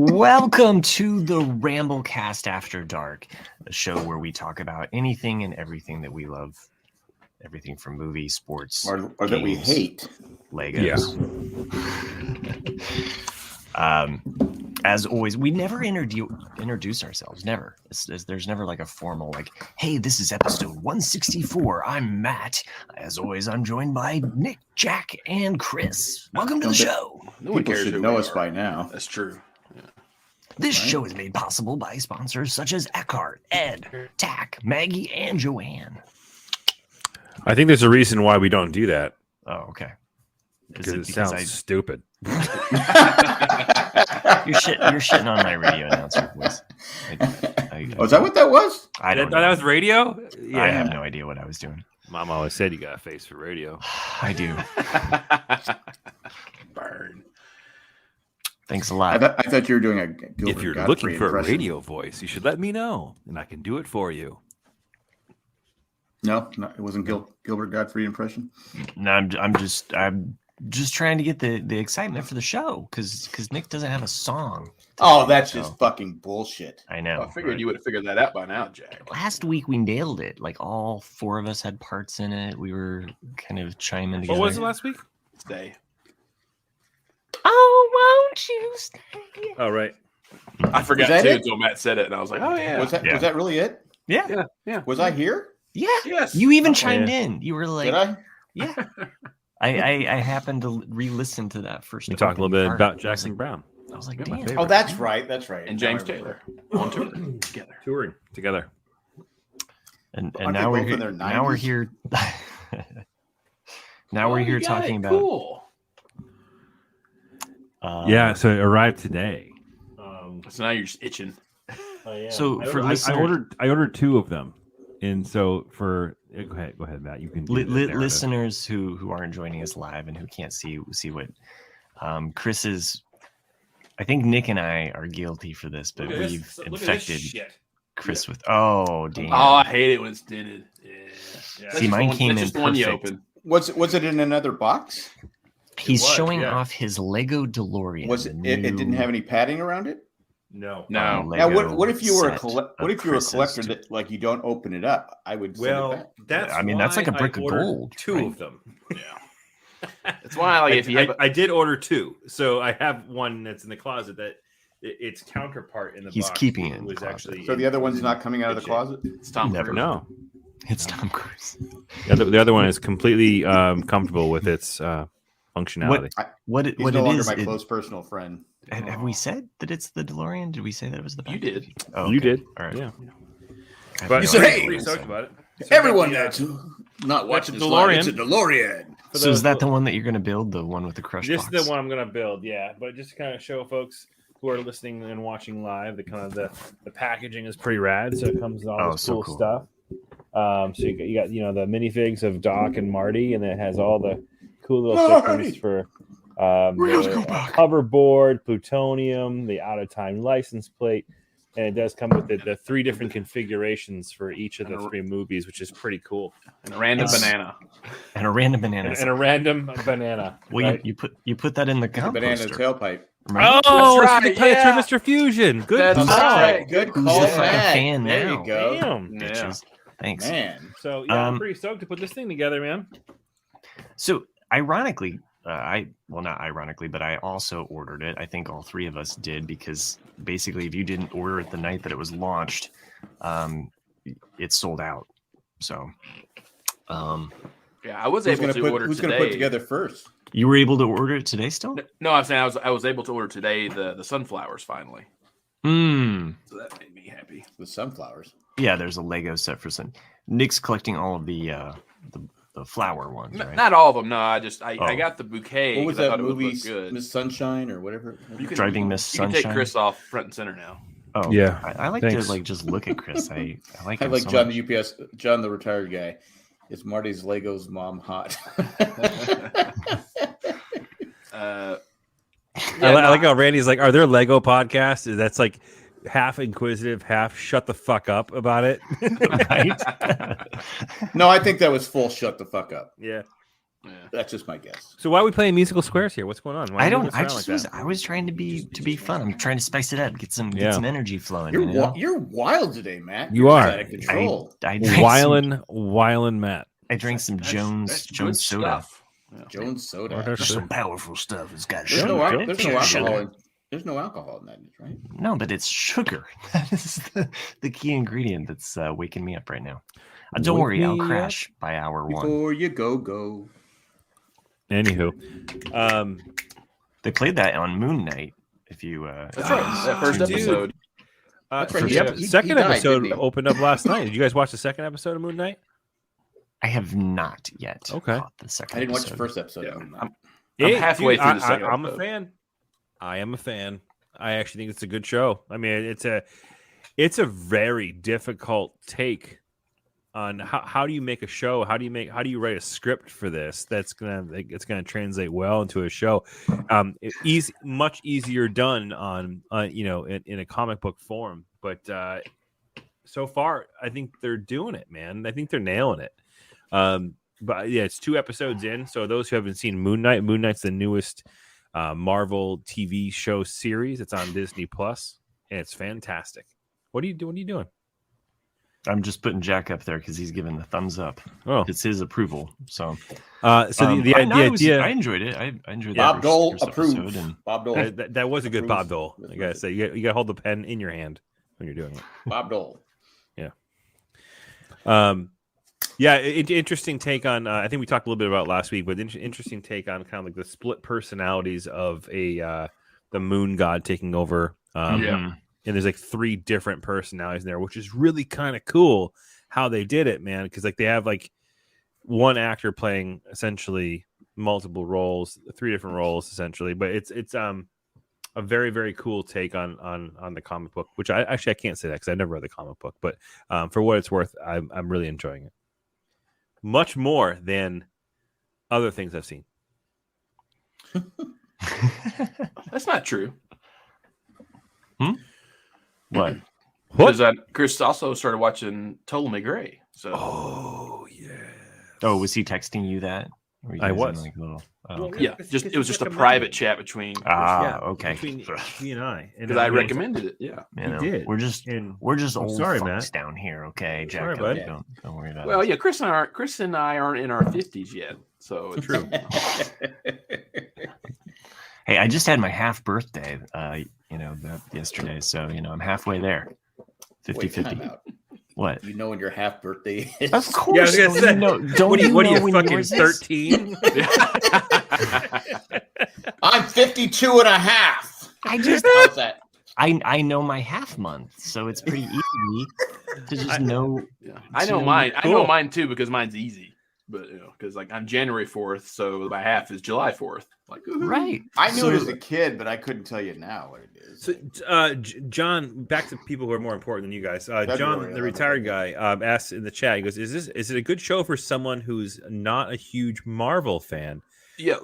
Welcome to the Ramblecast After Dark, a show where we talk about anything and everything that we love. Everything from movies, sports, or games, that we hate. Legos. Yeah. As always, we never introduce ourselves. Never. There's never like a formal like, hey, this is episode 164. I'm Matt. As always, I'm joined by Nick, Jack, and Chris. Welcome to the show. No one cares. Should know us by now. That's true. Yeah. This show is made possible by sponsors such as Eckhart, Ed, Tack, Maggie, and Joanne. I think there's a reason why we don't do that. Oh, okay. Because it sounds stupid. You're shitting on my radio announcer voice. Is that what that was? I don't know. That was radio? Yeah. I have no idea what I was doing. Mom always said you got a face for radio. I do. Burn. Thanks a lot. I thought you were doing a Gilbert If you're Gottfried looking for impression. a radio voice, you should let me know, and I can do it for you. No, it wasn't Gilbert Gottfried impression. No, I'm just trying to get the excitement for the show because Nick doesn't have a song. Oh, that's just fucking bullshit. I know. Well, I figured you would have figured that out by now, Jack. Last week we nailed it. Like all four of us had parts in it. We were kind of chiming together. What was it last week? Stay. Oh, won't you stay? Oh, right. I forgot that too it? until Matt said it, and I was like, "Oh yeah." Was that really it? Yeah. Was I here? Yeah. Yes. You even chimed in. You were like, Did I? yeah. I happened to re-listen to that first. We talked a little bit part. about Jackson Brown. I was like, Yeah, my damn. favorite. Oh, that's right. That's right. And James Taylor on tour together. Touring together. And Aren't now they we're both in here. their Now we're 90s? here. Now we're here talking about. Cool. Yeah, so it arrived today. So now you're just itching. So for listeners, I ordered two of them, and so for go ahead, Matt. You can do the narrative. listeners who aren't joining us live and who can't see what Chris is. I think Nick and I are guilty for this, but we've infected Chris with. Oh, damn! Oh, I hate it when it's dented. Yeah. See, mine came in just one you perfect. open. Was it in another box? He's was, showing yeah. off his Lego DeLorean. Was it didn't have any padding around it? No. No. Now, what if you were a set what if you were a collector that like you don't open it up? I would. Send it back. That's that's like a brick of gold. Two right? of them. Yeah. That's why, like, if you have, I did order two, so I have one that's in the closet that its counterpart in the He's box keeping it in was the closet. actually. So the other one's not coming out of the closet. it's Tom Never. Cruise. No, It's Tom Cruise. the other one is completely comfortable with its functionality. He's What no it longer is? my close personal friend. Have we said that it's the DeLorean? Did we say that it was the? You did. Oh, You okay. did. All right. Yeah. I have But no You said, idea "Hey, what pretty I'm stoked saying. about it. So Everyone that's that's not watching this DeLorean. live, it's a DeLorean. So is that the one that you're going to build? The one with the crushed This box? is the one I'm going to build, yeah. But just to kind of show folks who are listening and watching live, the packaging is pretty rad. So it comes with all this so cool stuff. So you got the minifigs of Doc and Marty, and it has all the cool little stickers for the hoverboard, plutonium, the out of time license plate, and it does come with the three different configurations for each of the three movies, which is pretty cool. And a random banana. And a random banana. And a random banana. Well, right? you put that in the Banana composter. tailpipe. Remember? Oh, That's it's right, for yeah. Mr. Fusion. Good That's call. right. Good Who's call, the fucking Matt. fan There now? you go. Damn. Yeah. Bitches. Thanks. Man. So yeah, I'm pretty stoked to put this thing together, man. So ironically, not ironically, but I also ordered it. I think all three of us did because basically, if you didn't order it the night that it was launched, it sold out. So, Yeah, I was able to order Who's today. going to put together first? you were able to order it today still? No, I'm saying I was able to order today the sunflowers finally. Hmm. So that made me happy. The sunflowers. Yeah, there's a Lego set for some. Nick's collecting all of the flower ones, right? Not all of them. No, I Oh. got the bouquet. What was 'cause I that thought it would movie? look good. Miss Sunshine or whatever. Driving Miss You can Sunshine. take Chris off front and center now. Oh Yeah, I like thanks. to just look at Chris. I like I him like so John much. the UPS, John the retired guy. Is Marty's Legos mom hot? I like how Randy's like, "Are there Lego podcasts?" That's like half inquisitive, half shut the fuck up about it. Right? No, I think that was full. Shut the fuck up. Yeah. Yeah. That's just my guess. So why are we playing musical squares here? What's going on? Why I are you don't. moving us I around just like was. that? I was trying to be fun. I'm trying to spice it up, get some energy flowing. You're wild today, Matt. You You're are. out of control. I drank Wildin' Matt. I drank some That's good Jones soda. stuff. Yeah. Jones soda. What are There's some powerful stuff. It's got There's sugar. no, in it. there's no alcohol. Sugar. There's no alcohol in that, right? No, but it's sugar. That is the key ingredient that's waking me up right now. Don't Wake worry, I'll me crash by hour one. Before you go. Anywho, They played that on Moon Knight. If you, That's right. That first dude. episode. That's the right. He second died, episode didn't he? opened up last night. Did you guys watch the second episode of Moon Knight? I have not yet. Okay. Caught the second. I didn't watch the episode. first episode. Yeah. of I'm halfway through the second I'm a episode. fan. I am a fan. I actually think it's a good show. I mean, it's a very difficult take on how do you make a show? How do you write a script for this that's gonna translate well into a show? Much easier done on in a comic book form, but so far I think they're doing it, man. I think they're nailing it. But yeah, it's 2 episodes in. So those who haven't seen Moon Knight's the newest Marvel TV show series. It's on Disney Plus, and it's fantastic. What are you doing? I'm just putting Jack up there because he's giving the thumbs up. Oh, It's his approval. So, the idea. I enjoyed it. I enjoyed Bob that Dole first approves. episode, and Bob Dole. that was a good Bob Dole. Approves. I gotta say, you gotta hold the pen in your hand when you're doing it. Bob Dole. Interesting take on. I think we talked a little bit about it last week, but interesting take on kind of like the split personalities of the moon god taking over. And there's like 3 different personalities in there, which is really kind of cool how they did it, man. Because like they have like one actor playing essentially multiple roles, 3 different roles essentially. But it's a very, very cool take on the comic book, which I can't say that because I never read the comic book, but for what it's worth, I'm really enjoying it. Much more than other things I've seen. That's not true. what? Because Chris also started watching Ptolemy Gray. So Oh yeah. Oh, was he texting you that? Were you I guys in, was. like, a little, Well, okay. yeah, it was just a private chat between Okay. Between he and I. because I recommended it. Yeah. You He know, did. We're just And old sorry, fucks Matt. down here. Okay, Jack. Sorry, bud. Don't worry about Well, it. yeah, Chris and I aren't in our 50s yet, so it's True. Hey, I just had my half birthday. Yesterday. So I'm halfway there. 50-50. Wait, time out. What? You know when your half birthday is? Of course. Yeah, I was gonna say, Don't what are you know when fucking yours is? 13? I'm 52 and a half. How's that? I know my half month, so it's pretty easy to just know. Yeah. I know mine. I know mine too because mine's easy. But because like I'm January 4th, so my half is July 4th. Like Right. I knew So- it as a kid, but I couldn't tell you now what it is. So, John, back to people who are more important than you guys. John, the retired guy, asked in the chat. He goes, "Is it a good show for someone who's not a huge Marvel fan?" yeah.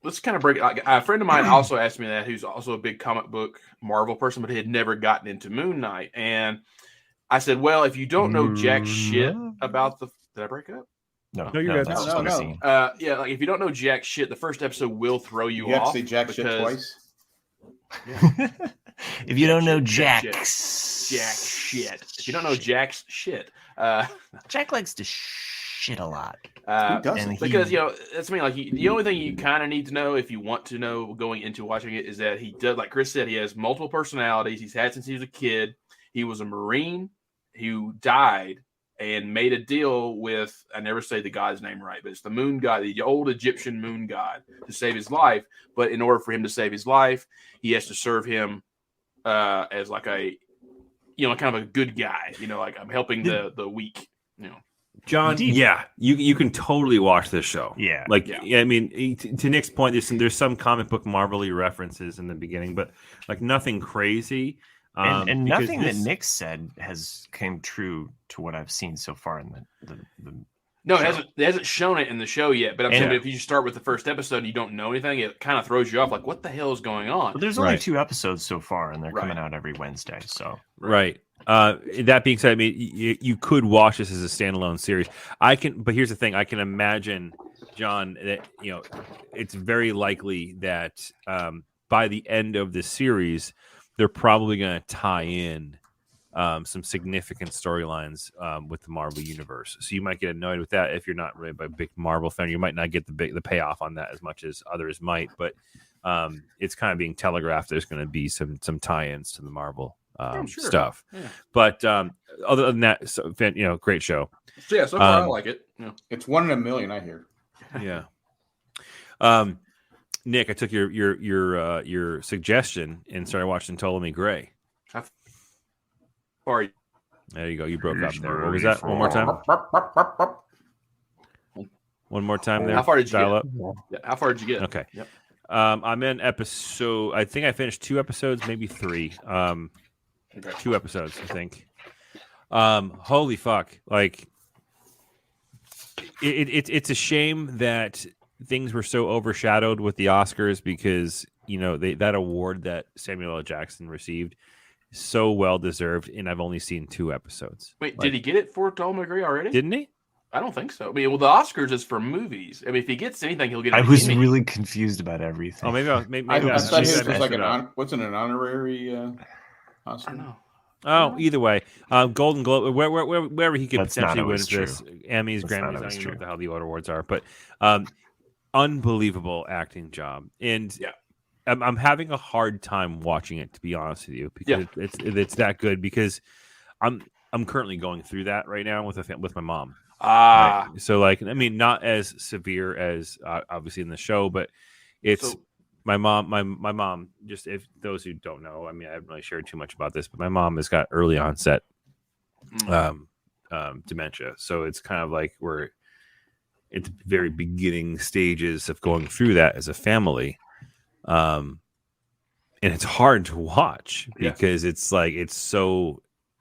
Let's kind of break it. Like, a friend of mine also asked me that, who's also a big comic book Marvel person, but he had never gotten into Moon Knight. And I said, well, if you don't know jack shit about the, did I break up? No, you're good. that's No, what no. I've seen. Yeah, like if you don't know jack shit, the first episode will throw you You have to off. say jack shit because- twice. If you don't know Jack Jack's Jack shit. If you don't know Jack's shit, Jack likes to shit a lot. Who doesn't? and he- because that's me. Like the only thing you kind of need to know if you want to know going into watching it is that he does, like Chris said, he has multiple personalities. He's had since he was a kid. He was a Marine who died and made a deal with, I never say the god's name right, but it's the moon god, the old Egyptian moon god, to save his life. But in order for him to save his life, he has to serve him as like a, kind of a good guy. Like I'm helping the weak. John, Indeed. yeah, you can totally watch this show. Yeah. Like, Yeah. I mean, to Nick's point, there's some comic book Marvel-y references in the beginning, but like nothing crazy. And because nothing this- that Nick said has came true to what I've seen so far in the No, show. it hasn't shown it in the show yet. But I'm And- saying if you start with the first episode and you don't know anything, it kind of throws you off. Like, what the hell is going on? But there's only Right. 2 episodes so far, and they're Right. coming out every Wednesday. So Right. That being said, I mean, you could watch this as a standalone series. But here's the thing: I can imagine John, that it's very likely that by the end of the series, they're probably going to tie in some significant storylines with the Marvel universe. So you might get annoyed with that if you're not really a big Marvel fan. You might not get the payoff on that as much as others might, but it's kind of being telegraphed. There's going to be some tie-ins to the Marvel stuff. Yeah. But other than that, so, great show. So yeah, so far I like it. Yeah. It's 1 in a million, I hear. Yeah. Nick, I took your suggestion and started watching Ptolemy Gray. Sorry. There you go. You broke up there. What was that? One more time. One more time there. How far did you Dial get? Up? Yeah. How far did you get? Okay. Yep. I'm in episode. I think I finished 2 episodes, maybe 3. 2 episodes, I think. Holy fuck! Like, it's a shame that things were so overshadowed with the Oscars because that award that Samuel L. Jackson received is so well deserved, and I've only seen 2 episodes. Wait, did he get it for Ptolemy Gray already? Didn't he? I don't think so. I mean, well, the Oscars is for movies. I mean, if he gets anything, he'll get. I was really confused about everything. Oh, maybe I thought his was like wasn't an honorary Oscar? I don't know. Oh, either way, Golden Globe, wherever he could That's potentially not win always true. this, Emmys, That's Grammys, not I don't always even know true. what the hell the order awards are, but unbelievable acting job. And Yeah. I'm having a hard time watching it, to be honest with you, because it's that good. Because I'm currently going through that right now with my mom. Ah, Right? So like, I mean, not as severe as obviously in the show, but it's. My mom, just if those who don't know, I mean, I haven't really shared too much about this, but my mom has got early onset dementia. So it's kind of like we're at the very beginning stages of going through that as a family. And it's hard to watch because it's like, it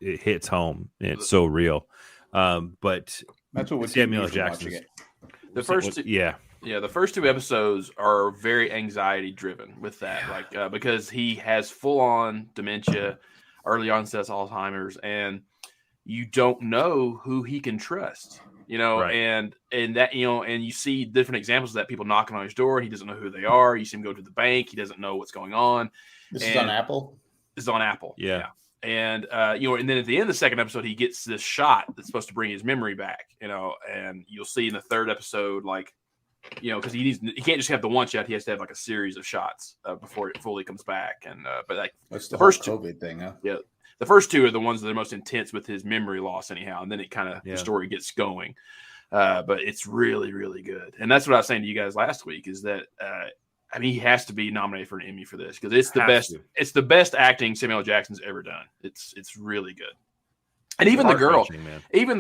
hits home and it's so real. But that's what Samuel L. Jackson. The first two, the first 2 episodes are very anxiety driven with that, like because he has full on dementia, early onset Alzheimer's, and you don't know who he can trust, Right. and that and you see different examples of that, people knocking on his door and he doesn't know who they are. You see him go to the bank, he doesn't know what's going on. This is on Apple. This is on Apple, yeah. And and then at the end of the second episode, he gets this shot that's supposed to bring his memory back, and you'll see in the 3rd episode, like, because he can't just have the one shot; he has to have like a series of shots before it fully comes back. And but like that's the first COVID thing, huh? Yeah, the first 2 are the ones that are most intense with his memory loss, anyhow, and then it kind of the story gets going. But it's really, really good, and that's what I was saying to you guys last week. Is that I mean, he has to be nominated for an Emmy for this because it's the best. It's the best acting Samuel L. Jackson's ever done. It's really good. And even the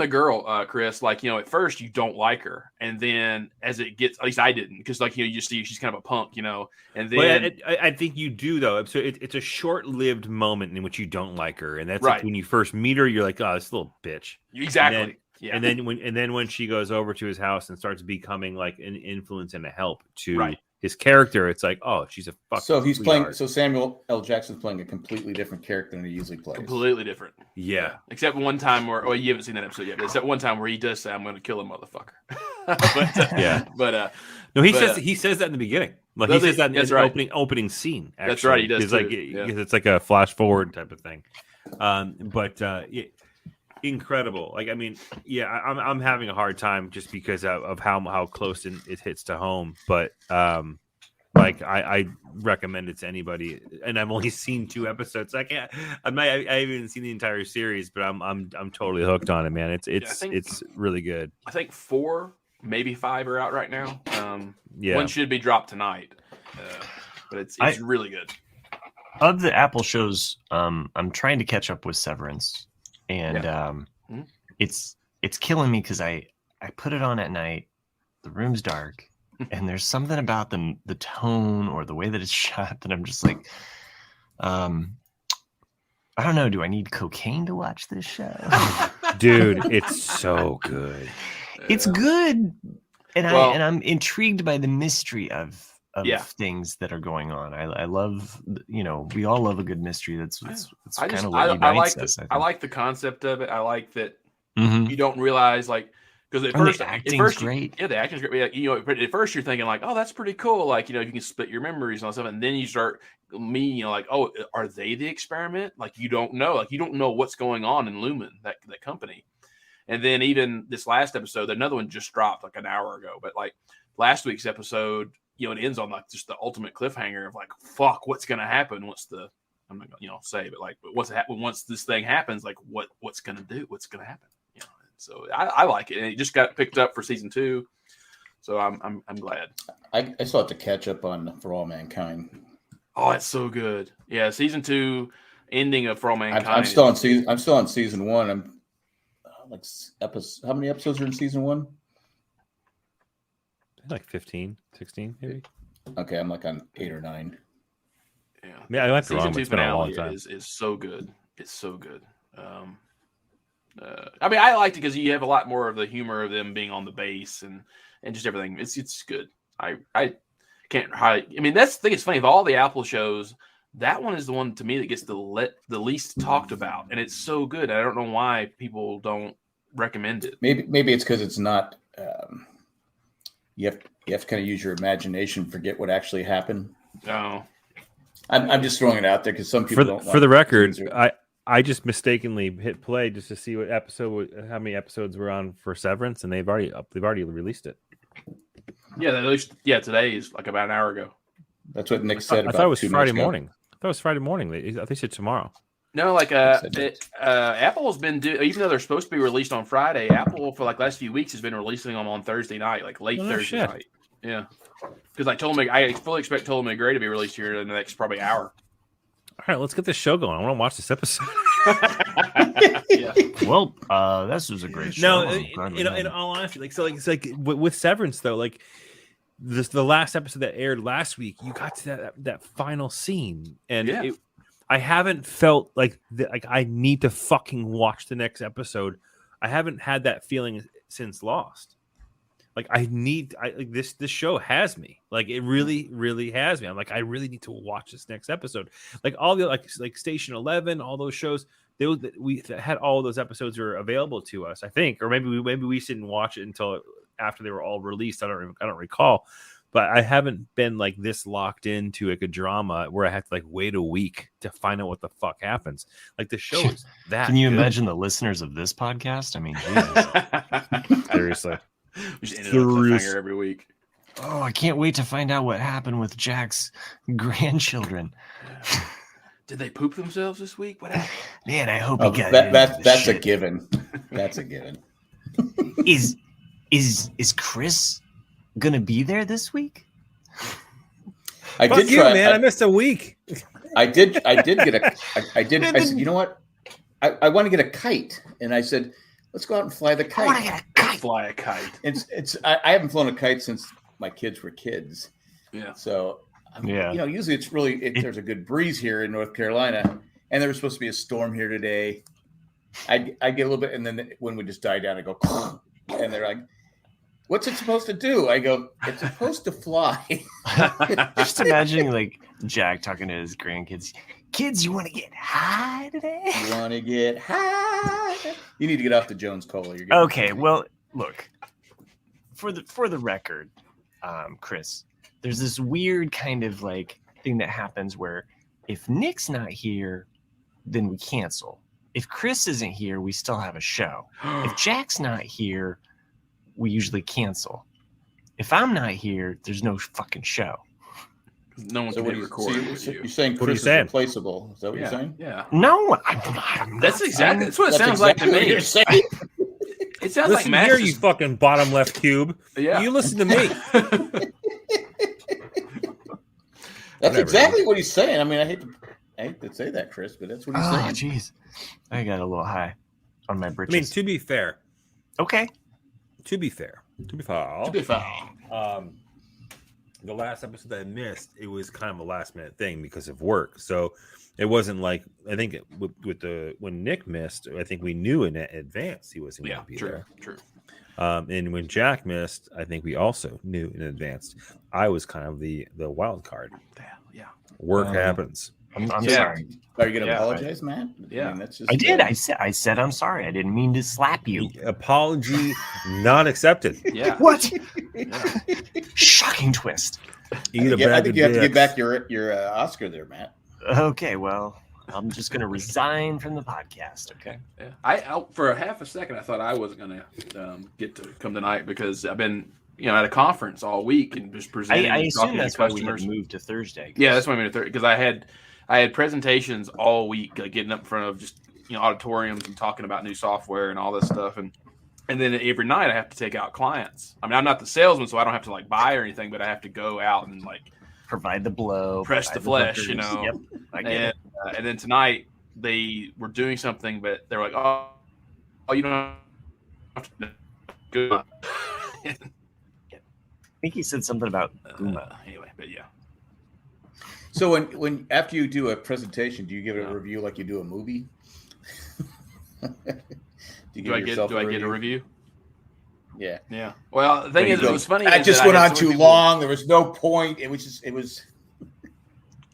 girl, Chris, like, at first you don't like her. And then as it gets, at least I didn't, because like, you see she's kind of a punk, and then. I think you do, though. So it's a short-lived moment in which you don't like her. And that's like when you first meet her, you're like, oh, this little bitch. Exactly. And then when she goes over to his house and starts becoming like an influence and a help to his character, it's like, oh, she's a fucking. So he's playing. So Samuel L. Jackson's playing a completely different character than he usually plays. Completely different. Yeah. Except one time where, you haven't seen that episode yet, but except one time where he does say, "I'm going to kill a motherfucker." No, he says that in the beginning. Like he says that in the opening scene. Actually. That's right. He does. It's like a flash forward type of thing. Incredible. Like, I mean, I'm having a hard time just because of how close it hits to home. But like I recommend it to anybody, and I've only seen 2 episodes. I haven't even seen the entire series, but I'm totally hooked on it, man. It's really good. I think 4, maybe 5 are out right now. One should be dropped tonight, but it's really good. Of the Apple shows, I'm trying to catch up with Severance. And it's killing me because I put it on at night, the room's dark, and there's something about the tone or the way that it's shot that I'm just like, I don't know. Do I need cocaine to watch this show? Dude, it's so good. It's good, and I'm intrigued by the mystery of things that are going on. I love, we all love a good mystery. That's kind of what unites us. I like the concept of it. I like that you don't realize, like, Because at And first, the acting's great. Yeah, the acting's great. You know, at first you're thinking like, oh, that's pretty cool. Like, you know, you can split your memories and all stuff, and then you start like, oh, are they the experiment? Like, you don't know. Like, you don't know what's going on in Lumen, that company. And then even this last episode, another one just dropped like an hour ago. But like last week's episode, you know, it ends on like just the ultimate cliffhanger of like, fuck, what's gonna happen? I'm not gonna, say, but like, once this thing happens, like, what's gonna happen? You know. So I like it, and it just got picked up for season 2. So I'm glad. I still have to catch up on For All Mankind. Oh, it's so good. Yeah, season 2 ending of For All Mankind. I'm still on season 1. I'm like how many episodes are in season 1? Like 15, 16, maybe. Okay, I'm like on 8 or 9. Yeah, I went season wrong. 2 It's been a long finale time. is so good. It's so good. I mean, I liked it because you have a lot more of the humor of them being on the base and just everything. It's good. I can't hide. I mean, that's the thing. It's funny. Of all the Apple shows, that one is the one to me that gets the least talked about, and it's so good. I don't know why people don't recommend it. Maybe it's because it's not. You have to kind of use your imagination, forget what actually happened. No, I'm just throwing it out there because some people don't. For the record, I just mistakenly hit play just to see how many episodes were on for Severance, and they've already released it. Yeah, today is like about an hour ago. That's what Nick said. I thought it was Friday morning. I thought it was Friday morning. I think they said tomorrow. No, like Apple's been even though they're supposed to be released on Friday, Apple for like last few weeks has been releasing them on Thursday night, like late Thursday night. Yeah, because I fully expect Ptolemy Gray to be released here in the next probably hour. All right, let's get this show going. I want to watch this episode. Yeah. Well, this was a great show. No, in all honesty, it's like with Severance though, like the last episode that aired last week, you got to that final scene, and I haven't felt like I need to fucking watch the next episode. I haven't had that feeling since Lost. Like this show has me. Like it really, really has me. I'm like, I really need to watch this next episode. Like all the like Station 11, all those shows, we had all those episodes were available to us, I think, or maybe we didn't watch it until after they were all released. I don't recall, but I haven't been like this locked into like a drama where I have to like wait a week to find out what the fuck happens. Like the show is that. Can you good. imagine the listeners of this podcast? I mean, Jesus. Seriously. We just ended up cliffhanger every week. Oh, I can't wait to find out what happened with Jack's grandchildren. Did they poop themselves this week? What happened? Man, I hope he got that's a given. That's a given. Is Chris gonna be there this week? I Fuck did you, try, man. I missed a week. I I want to get a kite, and I said, let's go out and fly the kite. I want to get a kite. Fly a kite. I haven't flown a kite since my kids were kids. Yeah. So usually it's really there's a good breeze here in North Carolina, and there was supposed to be a storm here today. I get a little bit, and then when we just die down, I go, and they're like, what's it supposed to do? I go, it's supposed to fly. Just imagining like Jack talking to his grandkids. Kids, you want to get high today? You want to get high? You need to get off the Jones Cola. Okay, well, look. For the record, Chris, there's this weird kind of like thing that happens where if Nick's not here, then we cancel. If Chris isn't here, we still have a show. If Jack's not here, we usually cancel. If I'm not here, there's no fucking show. No one can be recorded. You're saying Chris is replaceable? Is that what you're saying? Yeah. No, That's what it sounds like to me. You're saying. It sounds Listen like here, you fucking bottom left cube. Yeah. You listen to me. That's exactly what he's saying. I mean, I hate to say that, Chris, but that's what he's saying. Oh, jeez. I got a little high on my britches. I mean, to be fair. Okay. To be fair. The last episode that I missed, it was kind of a last minute thing because of work. So it wasn't like, I think when Nick missed, I think we knew in advance he wasn't going to be there. True. And when Jack missed, I think we also knew in advance. I was kind of the wild card. Yeah. Work happens. I'm Yeah. sorry. Are you going to Yeah, apologize, Matt? Yeah. I mean, that's just, I did. I said I'm sorry. I didn't mean to slap you. Apology not accepted. Yeah. What? Yeah. Shocking twist. Eat a I bag think of you have to give dicks. back your Oscar there, Matt. Okay, well, I'm just going to resign from the podcast. Okay. Yeah. I for a half a second I thought I wasn't gonna get to come tonight because I've been at a conference all week and just presenting. I and assume talking to that's why we customers. had moved to Thursday. Yeah, that's why I mean because I had presentations all week, like getting up in front of just auditoriums and talking about new software and all this stuff, and then every night I have to take out clients. I mean, I'm not the salesman, so I don't have to like buy or anything, but I have to go out and like provide the blow, press the flesh, Yep, I get it. And then tonight they were doing something, but they're like, oh, you don't have to go. I think he said something about Uma. Anyway, but yeah. So when after you do a presentation, do you give it Yeah. a review like you do a movie? Do I get a review? Yeah. Yeah. Well, the thing There is, you it go. was funny. That is just that I went had on so many too people- long. There was no point. It was.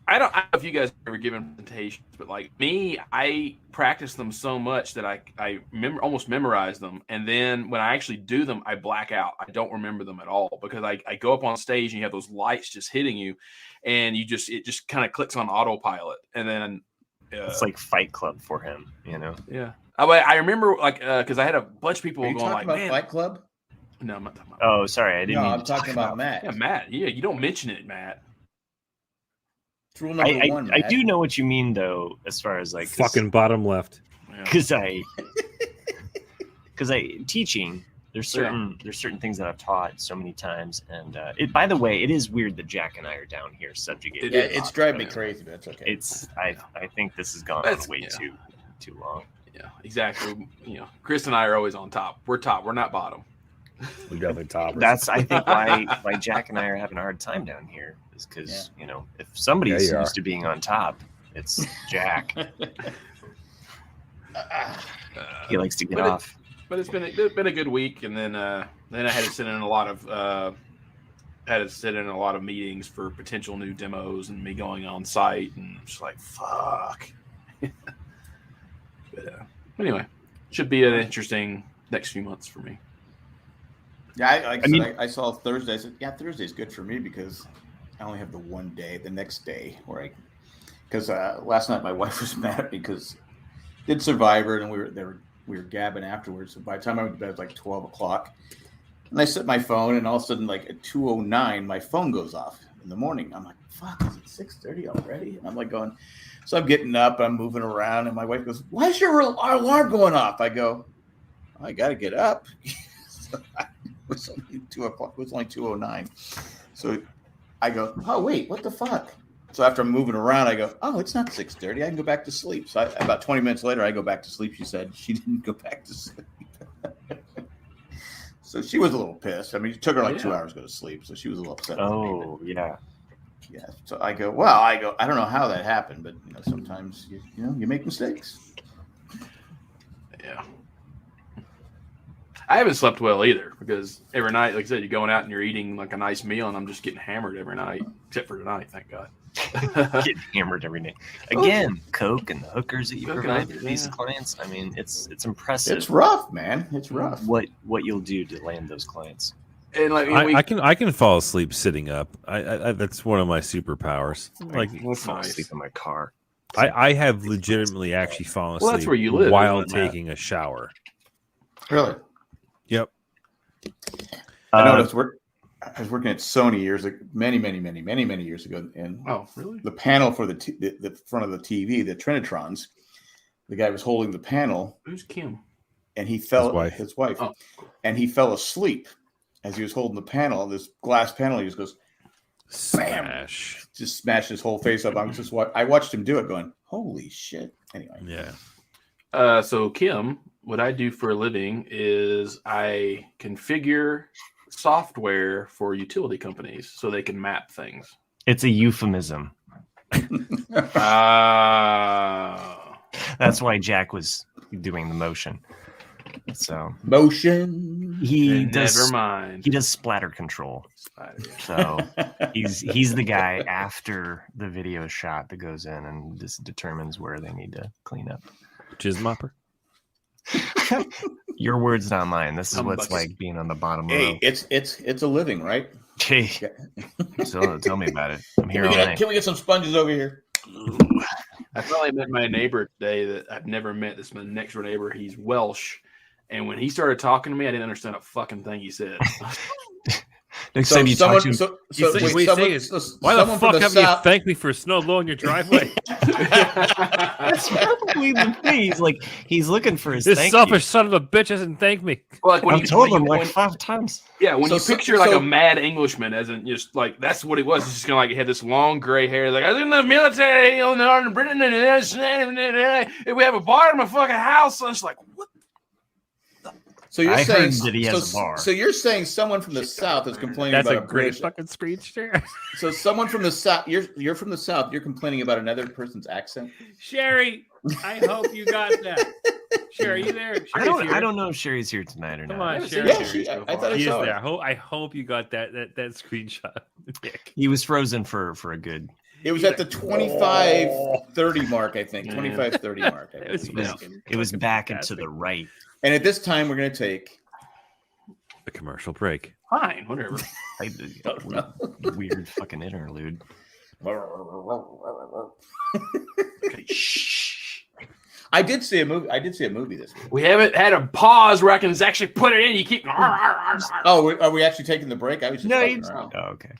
I don't know if you guys ever given presentations, but like me, I practice them so much that I almost memorize them, and then when I actually do them, I black out. I don't remember them at all because I go up on stage and you have those lights just hitting you, and it just kind of clicks on autopilot, and then It's like Fight Club for him, yeah. I remember because I had a bunch of people Are you going talking like, about man, Fight Club? no, I'm not talking about. Oh, sorry, I didn't. No, mean I'm to talk talking about Matt. Yeah, Matt. Yeah, you don't mention it, Matt. It's rule number one. I Matt. do know what you mean, though, as far as like Fucking bottom left. because I teaching. There's certain things that I've taught so many times, and by the way, it is weird that Jack and I are down here subjugated. Yeah, it's driving me crazy, but that's okay. I think this has gone on way too long. Yeah, exactly. Chris and I are always on top. We're top. We're not bottom. We definitely toppers. That's I think why Jack and I are having a hard time down here is because if somebody's Yeah, you used to being on top, it's Jack. He likes to get off. But it's been a good week, and then I had to sit in a lot of meetings for potential new demos and me going on site, and just like fuck. But anyway, should be an interesting next few months for me. Yeah, I saw Thursday. I said, yeah, Thursday's good for me because I only have the one day, the next day, because last night my wife was mad at me because did Survivor and we were gabbing afterwards. So by the time I went to bed, it was like 12 o'clock, and I set my phone, and all of a sudden, like at 2:09, my phone goes off in the morning. I'm like, fuck, is it 6:30 already? And I'm like going, so I'm getting up, I'm moving around, and my wife goes, why is your alarm going off? I go, I got to get up. So it was only 2 o'clock. It was only 2:09. So I go, oh, wait, what the fuck? So after I'm moving around, I go, oh, it's not 6:30. I can go back to sleep. So about 20 minutes later, I go back to sleep. She said she didn't go back to sleep. So she was a little pissed. I mean, it took her like 2 hours to go to sleep. So she was a little upset. Oh, yeah. Yeah. So I go, I don't know how that happened, but sometimes you make mistakes. Yeah. I haven't slept well either because every night, like I said, you're going out and you're eating like a nice meal, and I'm just getting hammered every night, except for tonight, thank God. Getting hammered every day. Again, Coke and the hookers that you provide for these clients. I mean, it's impressive. It's rough, man. It's rough. What you'll do to land those clients. And like I can fall asleep sitting up. I that's one of my superpowers. Like Fall asleep in my car. I have legitimately actually fallen asleep that's where you live, while isn't it, Matt? taking a shower. Really? Yep. I noticed I was working at Sony many years ago, and oh, really? the panel for the front of the TV, the Trinitrons, the guy was holding the panel. Who's Kim? And he fell, His wife. Oh. And he fell asleep as he was holding the panel, this glass panel. He just goes, bam, Smash. just smashed his whole face up. I watched him do it going, holy shit. Anyway. Yeah. So Kim, what I do for a living is I configure software for utility companies so they can map things. It's a euphemism. Ah. That's why Jack was doing the motion. So motion. he does. Never mind. He does splatter control. So he's the guy after the video is shot that goes in and just determines where they need to clean up. Jizz mopper. Your words, not mine. This is I'm what it's bucks. like being on the bottom Hey, row. it's a living, right? Hey, so tell me about it. I'm here all night. Can we get some sponges over here? I finally met my neighbor today that I've never met. This is my next door neighbor. He's Welsh. And when he started talking to me, I didn't understand a fucking thing he said. Next time you talk to him, Why the fuck haven't you thanked me for snow blowing your driveway? that's probably the thing. He's looking for his This thank selfish you. son of a bitch hasn't thanked me. Like when I've you told him when- like 5 times. Yeah, when So- you picture so- a mad Englishman, as in just like that's what he was. He's just gonna like he had this long gray hair. Like I was in the military, in Britain, and we have a bar in my fucking house. So it's like what? So you're I saying heard that he has a bar. So you're saying someone from the South is complaining That's about a great British. fucking screech. So someone from the South, you're from the South. You're complaining about another person's accent. Sherry, I hope you got that. Sherry, you there? I don't know if Sherry's here tonight or not. Come on, I've Sherry. seen Yeah, so I far. thought I He is saw there. it. I hope you got that screenshot. Nick. He was frozen for a good. It was at the 25-30 mark, I think. 25-30 mark. I It was believe. fucking- It was fucking back and to fantastic. the right. And at this time, we're going to take. A commercial break. Fine, whatever. Weird fucking interlude. Okay, shh. I did see a movie. This week. We haven't had a pause where I can actually put it in. You keep. Oh, are we actually taking the break? I was just No, fucking you around. oh, okay.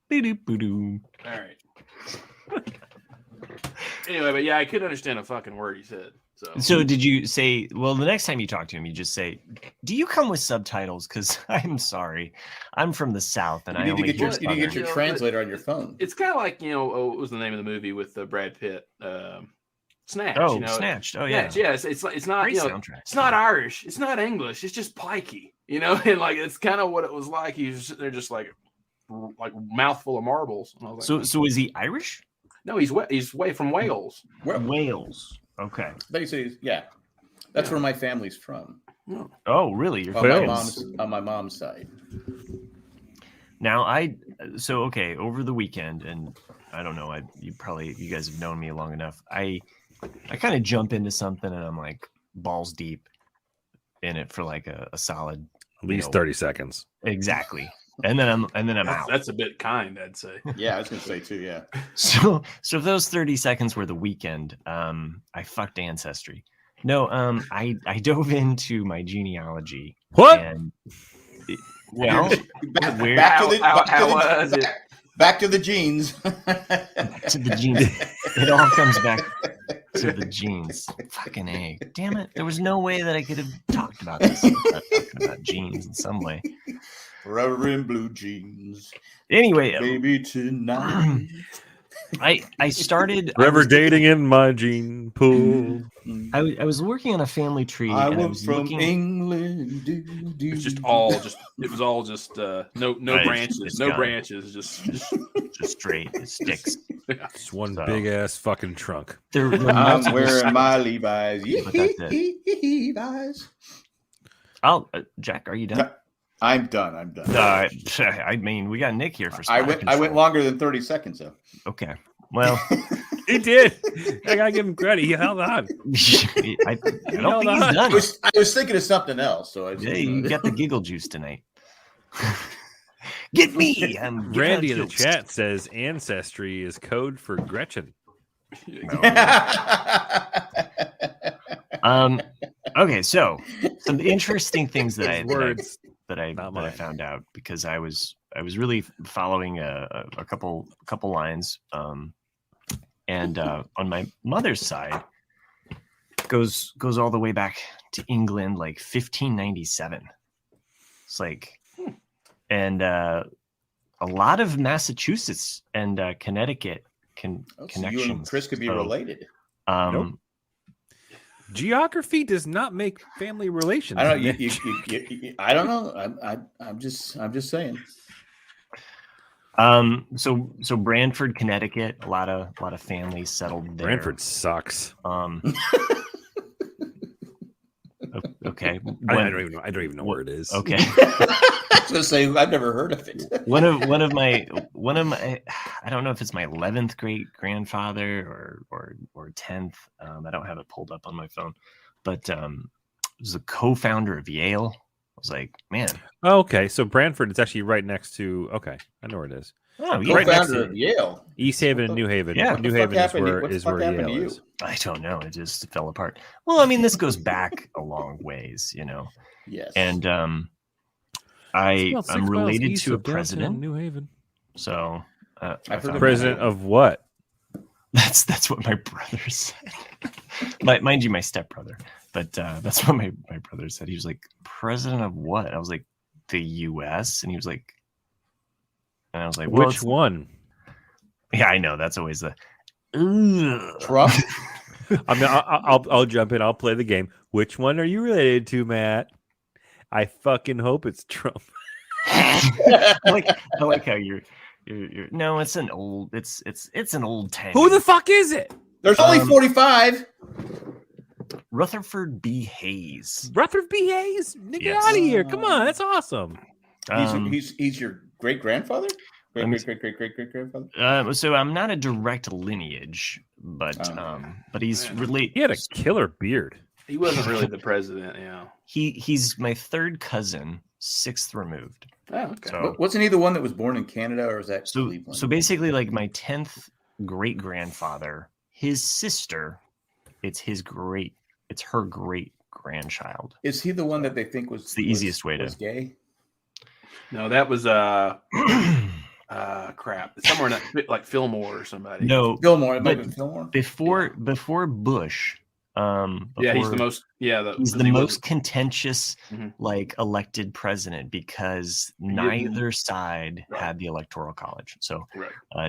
Boo-doo. All right. Anyway, but yeah, I couldn't understand a fucking word he said. So did you say? Well, the next time you talk to him, you just say, "Do you come with subtitles?" Because I'm sorry, I'm from the South, and I You need only to get hear your Southern. translator on your phone. It's kind of like what was the name of the movie with Brad Pitt? Snatch. Oh, Snatched. Oh yeah, Snatch, yeah. It's not. Great You know, soundtrack. it's not Irish. It's not English. It's just pikey. You know, and like it's kind of what it was like. He was sitting there just like mouthful of marbles. And I was like, So is he Irish? no, he's way from Wales. Wales. Okay. They say, yeah, that's where my family's from. Oh, really? You're On my mom's side. Now okay, over the weekend, and I don't know, you guys have known me long enough. I kind of jump into something and I'm like balls deep in it for like a solid At least 30 seconds. Exactly. And then I'm out. That's a bit kind, I'd say. Yeah, I was gonna say too, yeah. So if those 30 seconds were the weekend, I fucked Ancestry. No, I dove into my genealogy. What? And Back to the genes. To the genes. It all comes back to the genes. Fucking A. Damn it. There was no way that I could have talked about this without talking about genes in some way. Rubber and blue jeans. Anyway, Baby tonight. I started Forever dating in my gene pool. I was working on a family tree. I and was from England. It's just all just it was all just no Right, branches, it's no gone. branches, just straight. It sticks. It's one So- big ass fucking trunk. There I'm wearing my Levi's. But that's Levi's. Jack, are you done? I'm done. I mean, we got Nick here for. I spot went control. longer than 30 seconds though. Okay. Well, He did. I gotta give him credit. He held on. I don't think he's on. done. I was thinking of something else, so I just, Yeah, you got the giggle juice tonight. Get me. I'm giving Randy out in the jokes. chat says ancestry is code for Gretchen. Okay, so some interesting things that Words. I Not mine. found out because I was really following a couple lines, and on my mother's side goes all the way back to England, like 1597. It's like, and a lot of Massachusetts and Connecticut So connections. you and Chris could be So, related. Nope. Geography does not make family relations. I don't know. Mitch. I don't know. I'm just saying. So Branford, Connecticut, a lot of families settled there. Branford sucks. Okay. I don't even know where it is. Okay. I was gonna say I've never heard of it. one of my I don't know if it's my 11th great grandfather or 10th. I don't have it pulled up on my phone, but was a co-founder of Yale. I was like, man. Oh, okay, so Branford is actually right next to. Okay, I know where it is. Oh, yeah. Right next Co-founder of Yale. East Haven and New Haven. Yeah. New Haven is where happened to Yale you? is. I don't know. It just fell apart. Well, I mean, this goes back a long ways, you know. Yes. And It's about 6 I'm miles related east to a of downtown president. New Haven. So I've heard of President of what? that's what my brother said. Mind you, my stepbrother. But that's what my brother said. He was like, president of what? I was like, the U.S. And he was like, and I was like, well, Which one? Yeah, I know. That's always the Trump. I mean, I'll jump in. I'll play the game. Which one are you related to, Matt? I fucking hope it's Trump. I like how you're. No, it's an old. It's an old tank. Who the fuck is it? There's only 45. Rutherford B. Hayes. Rutherford B. Hayes? Nigga, Yes. out of here. Come on. That's awesome. He's your great grandfather. Great grandfather. So I'm not a direct lineage, but he's related. He had a killer beard. He wasn't really the president, yeah. He's my third cousin, 6th removed. Oh, okay. So, Wasn't he the one that was born in Canada, or is that Cleveland? So basically, like my 10th great grandfather, his sister, it's her great grandchild. Is he the one that they think was the easiest way to gay? No, that was crap. Somewhere in that, like Fillmore or somebody. No, Fillmore. It might have been Fillmore. Before Bush. He's the most. Yeah, he's the most contentious, like elected president because neither side had the electoral college. So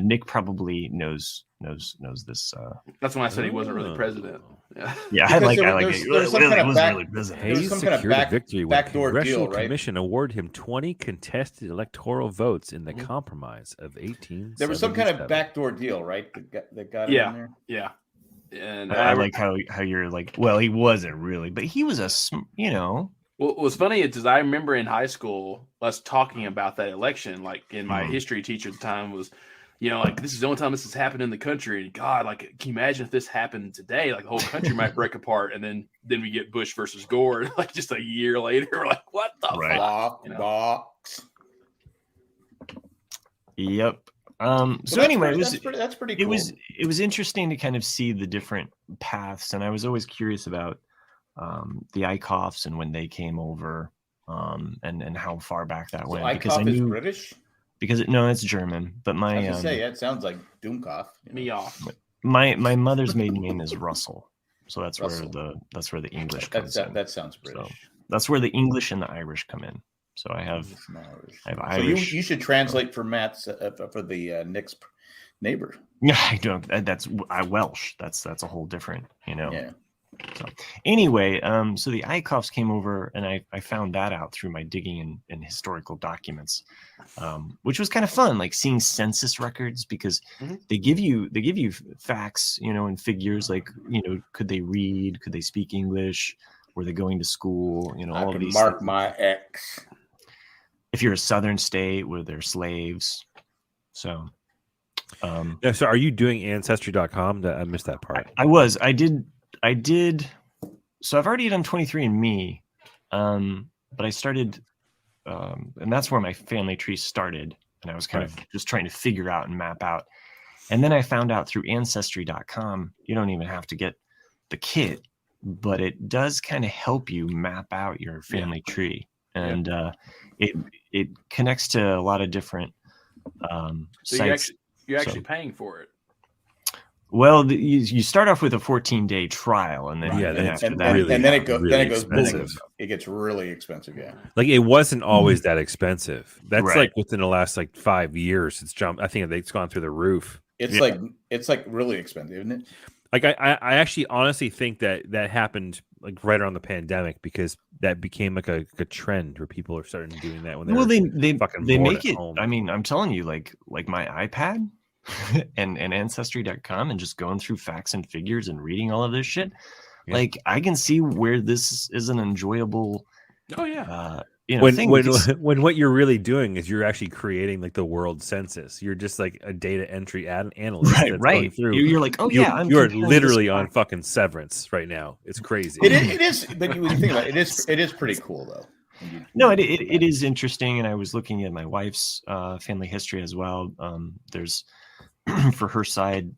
Nick probably knows this. That's when I said he wasn't really president. Yeah, yeah, I like it. There was some kind of really president. Hayes some kind of secured a victory when the backdoor Congressional deal, right? Commission awarded him 20 contested electoral votes in the compromise of 18. There was some kind of backdoor deal, right? That got him in there. Yeah. And I like how you're like, well, he wasn't really, but he was Well, what's funny is I remember in high school us talking about that election. Like, in my history teacher at the time was, like, this is the only time this has happened in the country. And God, like, can you imagine if this happened today? Like, the whole country might break apart. And then we get Bush versus Gore. Like, just a year later, we're like, what the fuck? Yep. So anyway, that's pretty cool. It was interesting to kind of see the different paths, and I was always curious about the Eichhoffs and when they came over, and how far back that went. Eichhoff is British. Because it's German, but I was gonna say it sounds like Doomkoff. Me off. My mother's maiden name is Russell, so that's where the English comes in. That sounds British. So that's where the English and the Irish come in. So I have Irish. So you should translate for Matt's for the Nick's neighbor. Yeah, I don't. That's Welsh. That's a whole different, Yeah. So anyway, so the Eichhoffs came over, and I found that out through my digging in historical documents, which was kind of fun, like seeing census records, because they give you facts, and figures, like, could they read, could they speak English, were they going to school, all of these. Mark my X. If you're a southern state, were there slaves? So, so are you doing Ancestry.com? I missed that part. I did. So I've already done 23andMe, but I started, and that's where my family tree started. And I was kind of just trying to figure out and map out. And then I found out through Ancestry.com, you don't even have to get the kit, but it does kind of help you map out your family tree. And it connects to a lot of different sites. You're actually paying for it. Well, you start off with a 14-day trial, and then it goes expensive. Boom. It gets really expensive. Yeah, like it wasn't always that expensive. That's like within the last 5 years, it's jumped. I think it's gone through the roof. It's like really expensive, isn't it? Like I actually honestly think that happened like right around the pandemic, because that became like a trend where people are starting doing that when they make it. Home. I mean, I'm telling you, like my iPad and Ancestry.com, and just going through facts and figures and reading all of this shit. Like I can see where this is an enjoyable. Oh yeah. When what you're really doing is you're actually creating like the world census. You're just like a data entry analyst that's going through. You're like, oh yeah, you're literally on fucking Severance right now. It's crazy. It is, but when you think about it, it is pretty cool though. No, it is interesting, and I was looking at my wife's family history as well. There's for her side,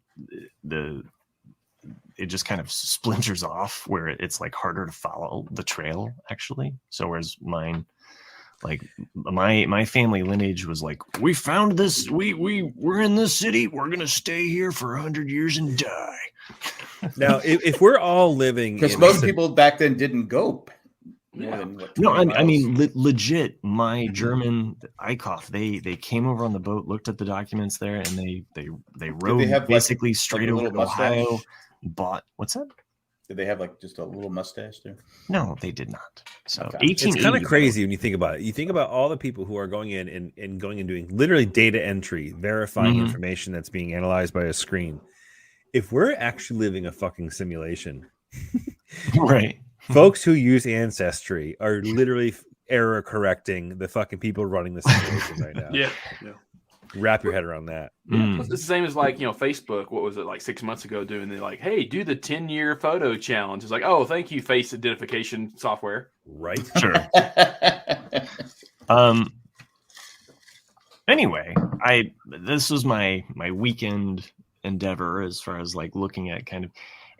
it just kind of splinters off where it's like harder to follow the trail actually. So whereas mine, like my family lineage was like, we found this, we're in this city, we're gonna stay here for 100 years and die. Now, if we're all living, because most people back then didn't go. Yeah. No, I mean legit. My German Eichhoff, they came over on the boat, looked at the documents there, and they rode basically straight over to Ohio. Bought what's that? Did they have like just a little mustache there? No, they did not. So okay. It's kind of crazy when you think about it. You think about all the people who are going in and going and doing literally data entry, verifying information that's being analyzed by a screen. If we're actually living a fucking simulation, right? Folks who use Ancestry are literally error correcting the fucking people running the simulation right now. Yeah. Wrap your head around that. It's the same as like, Facebook. What was it like 6 months ago doing the like, hey, do the 10-year photo challenge. It's like, oh, thank you, face identification software. Right. Sure. Anyway, this was my weekend endeavor as far as like looking at kind of,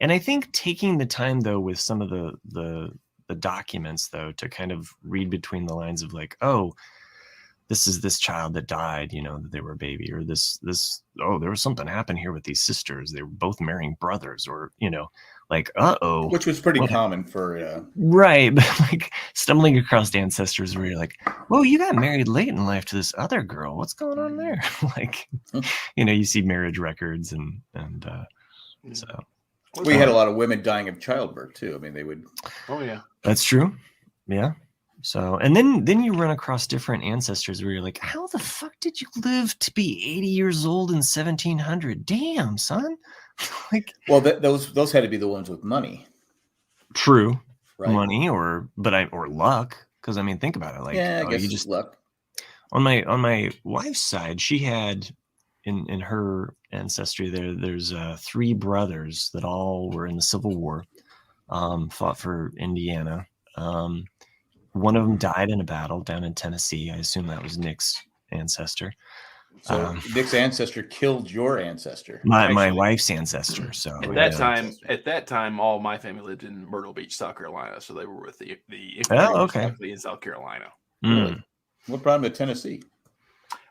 and I think taking the time though with some of the documents though to kind of read between the lines of like, oh, this is this child that died, that they were a baby, or this, oh, there was something happened here with these sisters. They were both marrying brothers, or, like, uh-oh. Which was pretty common for... Right, but like stumbling across ancestors where you're like, whoa, you got married late in life to this other girl. What's going on there? Like, you see marriage records and so. We had a lot of women dying of childbirth, too. I mean, they would... Oh, yeah. That's true. Yeah. So, and then you run across different ancestors where you're like, how the fuck did you live to be 80 years old in 1700? Damn, son. Like, well, those had to be the ones with money. True. Right. Money or luck. Because I mean, think about it. Like, yeah, I guess you just luck. On my wife's side, she had in her ancestry there's 3 brothers that all were in the Civil War, fought for Indiana. One of them died in a battle down in Tennessee. I assume that was Nick's ancestor. So Nick's ancestor killed your ancestor. My wife's ancestor. So at that time, all my family lived in Myrtle Beach, South Carolina. So they were with the in South Carolina. Mm. What brought him to Tennessee?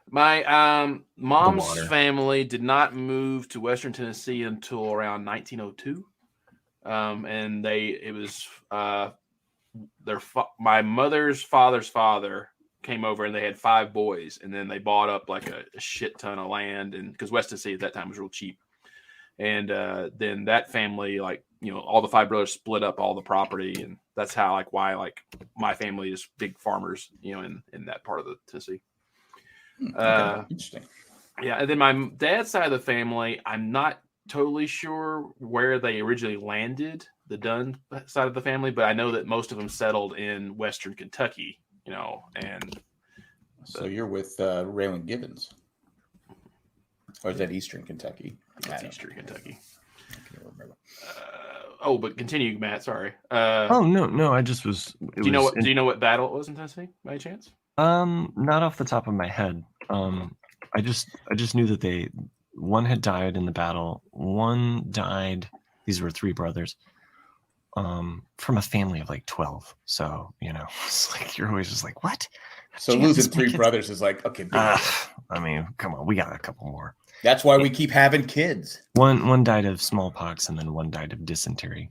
My mom's family did not move to Western Tennessee until around 1902, and my mother's father's father came over, and they had 5 boys, and then they bought up like a shit ton of land, and because West Tennessee at that time was real cheap, and then that family, like, all the 5 brothers split up all the property, and that's how why my family is big farmers, in that part of the Tennessee. Interesting. Yeah, and then my dad's side of the family, I'm not totally sure where they originally landed, the Dunn side of the family, but I know that most of them settled in Western Kentucky, and so you're with Raylan Gibbons, or is that Eastern Kentucky? It's Eastern Kentucky. I can't remember. But continue, Matt. Sorry. No, I just was. Do you know what battle it was in Tennessee, by any chance? Not off the top of my head. I just knew that one had died in the battle. One died. These were 3 brothers. From a family of like 12. So, it's like, you're always just like, what? So losing 3 brothers is like, okay. I mean, come on, we got a couple more. That's why we keep having kids. One died of smallpox, and then one died of dysentery.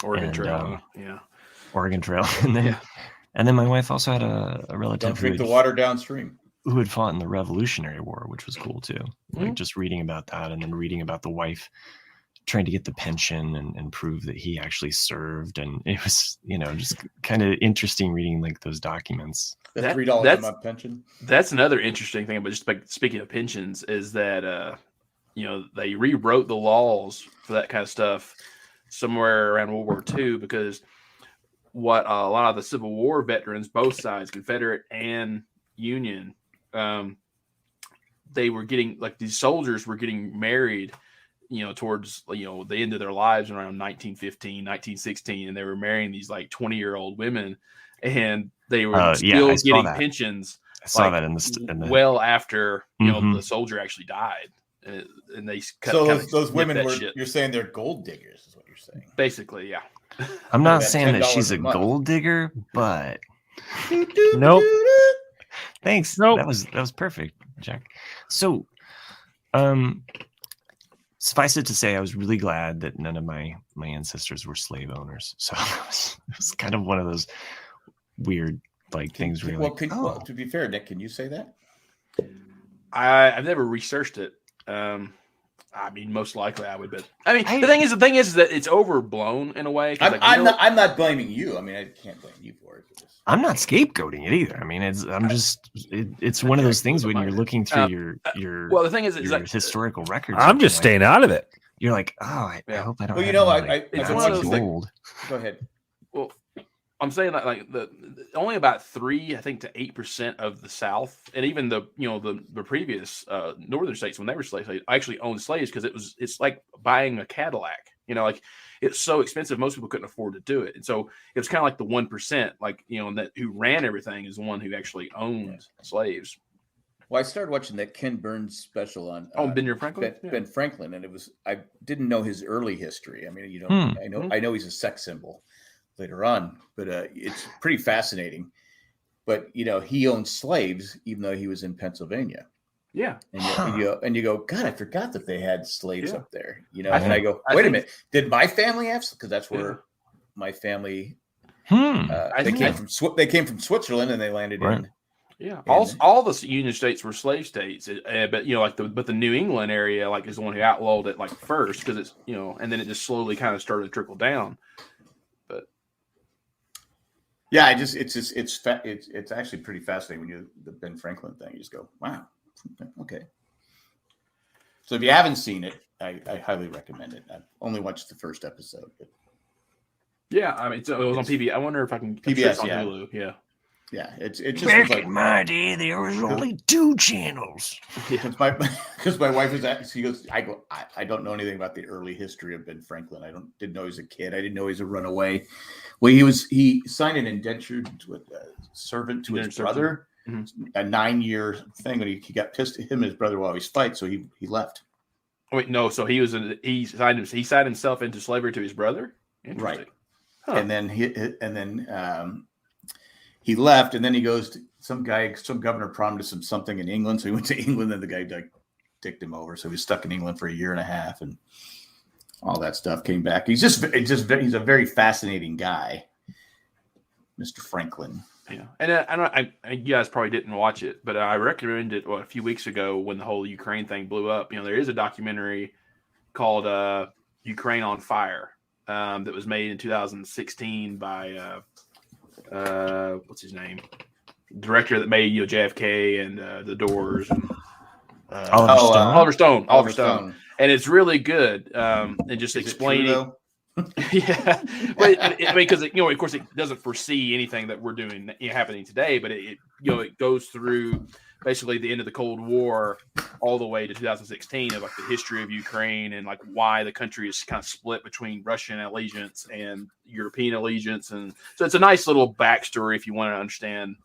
Oregon Trail. Yeah. Oregon Trail. And then my wife also had a relative. Don't drink the water downstream. Who had fought in the Revolutionary War, which was cool too. Like just reading about that, and then reading about the wife trying to get the pension and prove that he actually served. And it was, just kind of interesting reading like those documents. The $3 a month pension. That's another interesting thing. But just speaking of pensions, is that, they rewrote the laws for that kind of stuff somewhere around World War II, because what a lot of the Civil War veterans, both sides, Confederate and Union, they were getting, like, these soldiers were getting married, towards, the end of their lives around 1915, 1916, and they were marrying these like 20-year-old women, and they were still getting pensions. I saw that in the well after the soldier actually died, and they those women were. You're saying they're gold diggers, is what you're saying? Basically, yeah. I'm not saying that she's a gold digger, but nope. Thanks. Nope. That was perfect, Jack. So, suffice it to say, I was really glad that none of my ancestors were slave owners. So it was kind of one of those weird things. Where to be fair, Nick, can you say that? I've never researched it. I mean, most likely I would, but I mean, the thing is that it's overblown in a way. I'm not blaming you. I mean, I can't blame you for it. I'm not scapegoating it either. I mean, it's one of those things when you're looking through your well, the thing is historical records. I'm just staying out of it. You're like, oh, I hope I don't. Well, it's one of those things. Go ahead. Well, I'm saying that the only about 3, I think, to 8% of the South, and even the previous northern states, when they were slaves, actually owned slaves, because it's like buying a Cadillac. Like, it's so expensive, most people couldn't afford to do it, and so it was kind of like the 1%, that who ran everything is the one who actually owned slaves. Well, I started watching that Ken Burns special on Ben Franklin. Ben Franklin, and I didn't know his early history. I mean, I know he's a sex symbol later on, but it's pretty fascinating. But he owned slaves even though he was in Pennsylvania. Yeah, and you go, God, I forgot that they had slaves up there. And I go, wait a minute, did my family have? Because that's where my family. They came from Switzerland and they landed in. Yeah, all the Union states were slave states, but the New England area is the one who outlawed it first, because it's and then it just slowly kind of started to trickle down. But yeah, it's actually pretty fascinating when the Ben Franklin thing. You just go, wow, okay. So if you haven't seen it, I highly recommend it. I've only watched the first episode. But yeah, I mean, it was on PBS. I wonder if I can PBS on Hulu. Yeah. Yeah, it's just back in my day, there was only 2 channels. Because my wife is at, she goes, I don't know anything about the early history of Ben Franklin. didn't know he was a kid. I didn't know he was a runaway. Well, he signed an indenture to a servant to his brother, a 9-year thing. When he got pissed at him and his brother will always fight, so he left. Wait, no, so he signed himself into slavery to his brother, right? Huh. And then he left, and then he goes to some governor promised him something in England. So he went to England, and the guy dicked him over. So he was stuck in England for 1.5 years, and all that stuff came back. He's he's a very fascinating guy, Mr. Franklin. Yeah. And you guys probably didn't watch it, but I recommended it a few weeks ago when the whole Ukraine thing blew up. There is a documentary called Ukraine on Fire that was made in 2016 by what's his name? Director that made JFK and The Doors and Oliver Stone. And it's really good. And just explaining. Yeah, but I mean, because of course, it doesn't foresee anything that we're doing happening today, but it goes through basically the end of the Cold War all the way to 2016 of the history of Ukraine and why the country is kind of split between Russian allegiance and European allegiance, and so it's a nice little backstory if you want to understand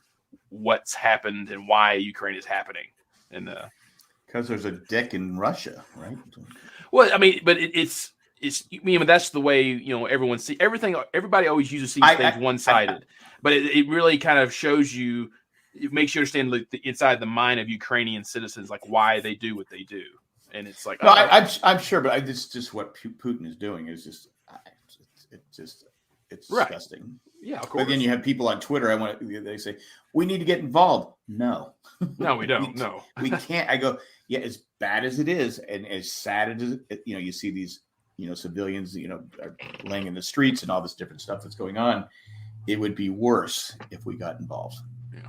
what's happened and why Ukraine is happening. And because there's a dick in Russia, right? Well, I mean, but it's that's the way everyone see everything. Everybody always uses these things one-sided, but it really kind of shows you. It makes you understand the inside the mind of Ukrainian citizens, why they do what they do, and it's no, I'm sure, but it's just what Putin is doing is just it's disgusting. Right. Yeah, of course. But then you have people on Twitter. They say we need to get involved. No, we don't. No, we can't. I go, yeah, as bad as it is, and as sad as you see these. Civilians, are laying in the streets and all this different stuff that's going on. It would be worse if we got involved. Yeah.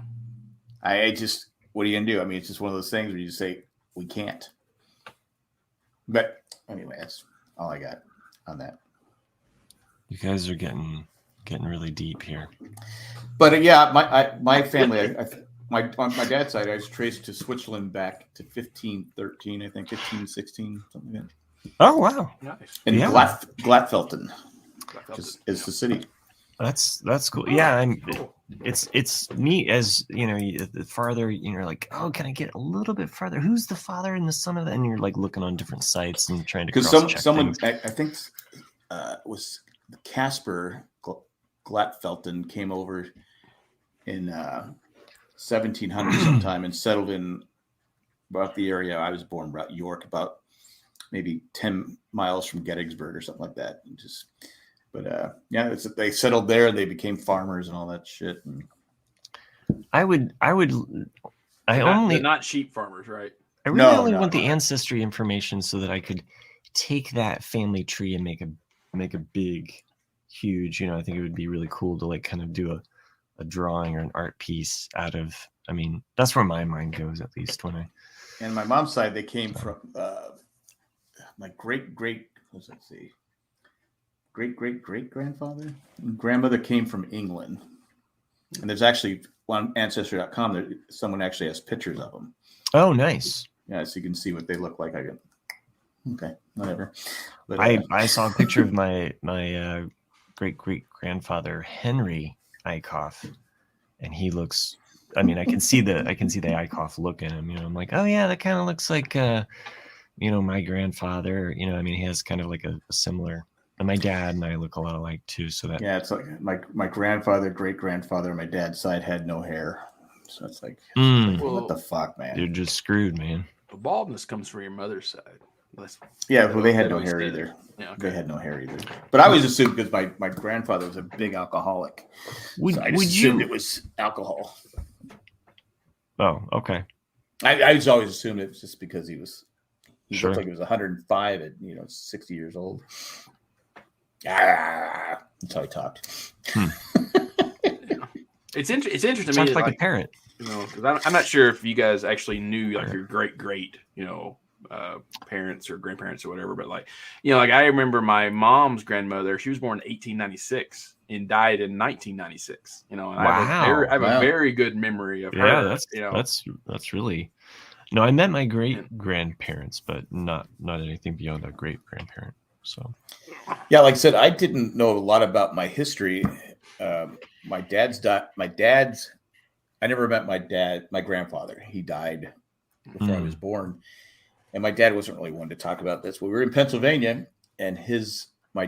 What are you going to do? I mean, it's just one of those things where you just say, we can't. But anyway, that's all I got on that. You guys are getting really deep here. But my family, my dad's side, I was traced to Switzerland back to 1513, I think 1516, something like that. Oh wow, Nice. And Glatfelten is the city. That's cool. Yeah, it's neat as the farther you're like, oh, can I get a little bit farther? Who's the father and the son of that? And you're like looking on different sites and trying to because someone I think it was Casper Glatfelten came over in 1700 sometime and settled in about the area I was born, about York, about maybe 10 miles from Gettysburg or something like that. They settled there and they became farmers and all that shit. And They're not sheep farmers, right? I really only want the ancestry information so that I could take that family tree and make a big, huge. I think it would be really cool to like kind of do a drawing or an art piece out of. I mean, that's where my mind goes, at least when I. And my mom's side, they came from my great grandfather and grandmother came from England. And there's actually on Ancestry.com there someone actually has pictures of them. Oh, nice. Yeah, so you can see what they look like. Okay, whatever. But, I saw a picture of my great grandfather Henry Eichhoff, and he looks. I mean, I can see the Eichhoff look in him. I'm like, oh yeah, that kind of looks like my grandfather. I mean, he has kind of like a similar. And my dad and I look a lot alike too. So that it's like my grandfather, great grandfather, my dad's side had no hair. So it's like, what the fuck, man? You're just screwed, man. The baldness comes from your mother's side. They had no hair either. Yeah, okay. They had no hair either. But I always assumed because my grandfather was a big alcoholic. I just assumed it was alcohol. Oh, okay. I just always assumed it was just because he looked like he was 105 at 60 years old. That's how he talked. It's interesting to me. Sounds like a parent. Because I'm not sure if you guys actually knew your great parents or grandparents or whatever, but I remember my mom's grandmother. She was born in 1896 and died in 1996. And wow. I have a very good memory of her. That's really. No, I met my great grandparents, but not anything beyond a great grandparent. So, yeah, like I said, I didn't know a lot about my history. My dad's. I never met my grandfather. He died before I was born, and my dad wasn't really one to talk about this. We were in Pennsylvania, and my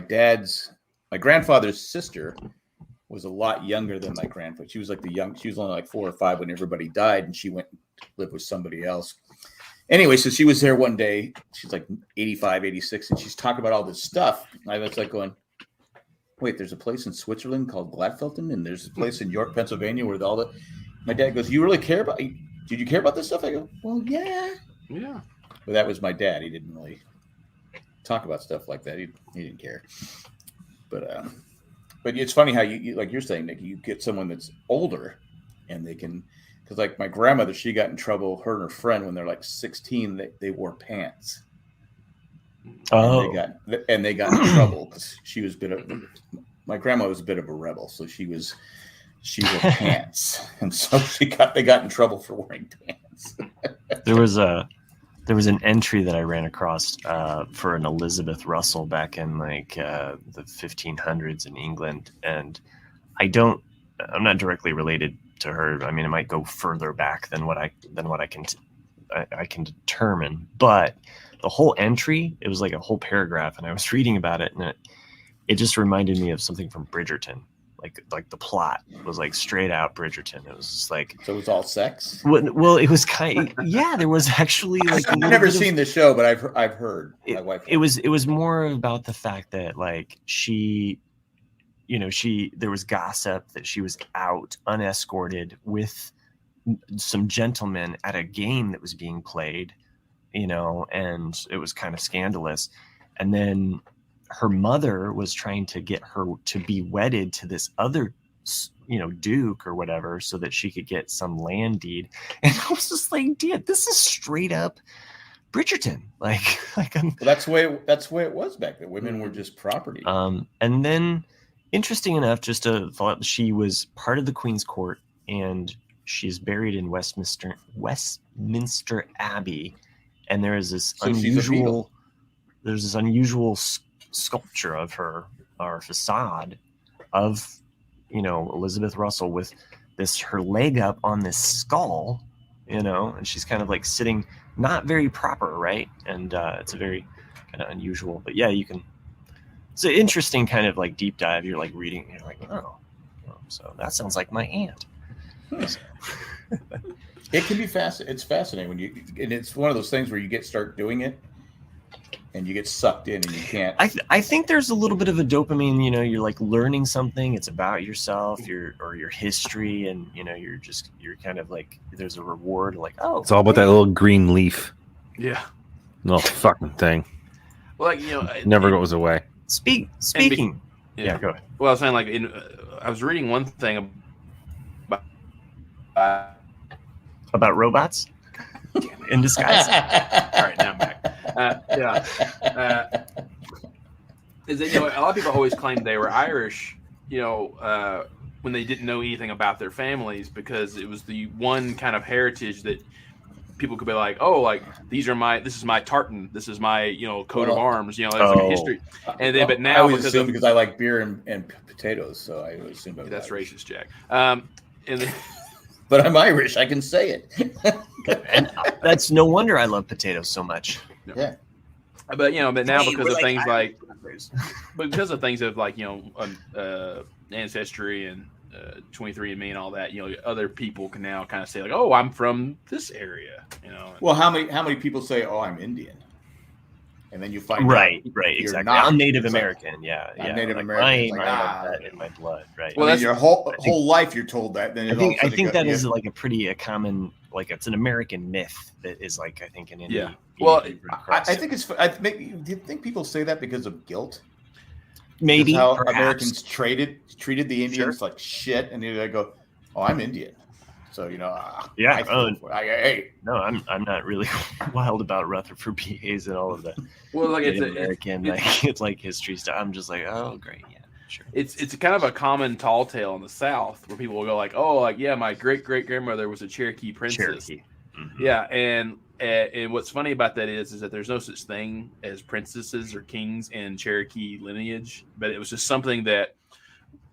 grandfather's sister was a lot younger than my grandfather. She was she was only like 4 or 5 when everybody died, and she went to live with somebody else. Anyway, so she was there one day. She's like 85, 86, and she's talking about all this stuff. I was like going, wait, there's a place in Switzerland called Glatfelten, and there's a place in York, Pennsylvania where my dad goes, did you care about this stuff? I go, well, yeah. Yeah. But that was my dad. He didn't really talk about stuff like that. He didn't care. But it's funny how you like you're saying, Nick, you get someone that's older and they can, because like my grandmother, she got in trouble, her and her friend, when they're like 16, they wore pants. Oh. And they got in trouble because my grandma was a bit of a rebel. So she wore pants. And so they got in trouble for wearing pants. There was an entry that I ran across for an Elizabeth Russell back in the 1500s in England, and I'm not directly related to her. I mean, it might go further back than what I can determine, but the whole entry, it was like a whole paragraph, and I was reading about it, and it just reminded me of something from Bridgerton. Like the plot was like straight out Bridgerton. It was just like, so it was all sex. Well, it was there was actually like I've never seen the show, but I've heard. My wife. It was more about the fact that like she, there was gossip that she was out unescorted with some gentlemen at a game that was being played, and it was kind of scandalous. And then her mother was trying to get her to be wedded to this other, duke or whatever, so that she could get some land deed. And I was just like, dude, this is straight up Bridgerton. Well, that's the way it was back then. Women were just property. And then interesting enough, just a thought, she was part of the Queen's Court, and she's buried in Westminster Abbey, and there is this unusual sculpture of her, or facade of, Elizabeth Russell with her leg up on this skull, and she's kind of like sitting not very proper, right? And it's a very kind of unusual, but yeah, it's an interesting kind of like deep dive. You're like reading, you're like, oh, so that sounds like my aunt. It can be it's fascinating and it's one of those things where you start doing it and you get sucked in and you can't. I think there's a little bit of a dopamine, you're like learning something. It's about yourself, your history, and you're kind of like, there's a reward, like, oh, it's all about that little green leaf. Yeah. No fucking thing. Well, never goes away. Speaking. Yeah, go ahead. Well, I was saying, like, I was reading one thing about robots in disguise. All right, now I'm back. Is that, a lot of people always claimed they were Irish, when they didn't know anything about their families, because it was the one kind of heritage that people could be like, oh, like this is my tartan, this is my coat of arms, it's like a history. And then, but now I always assume because I like beer and potatoes, so I always assume that's Irish. Racist, Jack. And then, but I'm Irish, I can say it. And that's no wonder I love potatoes so much. Yeah. But but now because of things like Ancestry and 23andMe and all that, other people can now kind of say like, oh, I'm from this area, Well, how many people say, oh, I'm Indian, and then you find right, out exactly. Not. I'm Native It's American, I'm Native like American. I have that in my blood, right? Well, your whole life you're told that. Then I think that is like a common, like, it's an American myth that is like, I think, an Indian. Yeah. Well, I think it's. Do you think people say that because of guilt? Maybe how perhaps. Americans treated the Indians like shit, and they go, "Oh, I'm Indian," so yeah. Hey, no, I'm not really wild about Rutherford B. Hayes and all of that. Well, like it's American, it's like history stuff. I'm just like, oh, great, yeah, sure. It's kind of a common tall tale in the South where people will go like, oh, like, yeah, my great grandmother was a Cherokee princess. Mm-hmm. Yeah, and what's funny about that is that there's no such thing as princesses or kings in Cherokee lineage, but it was just something that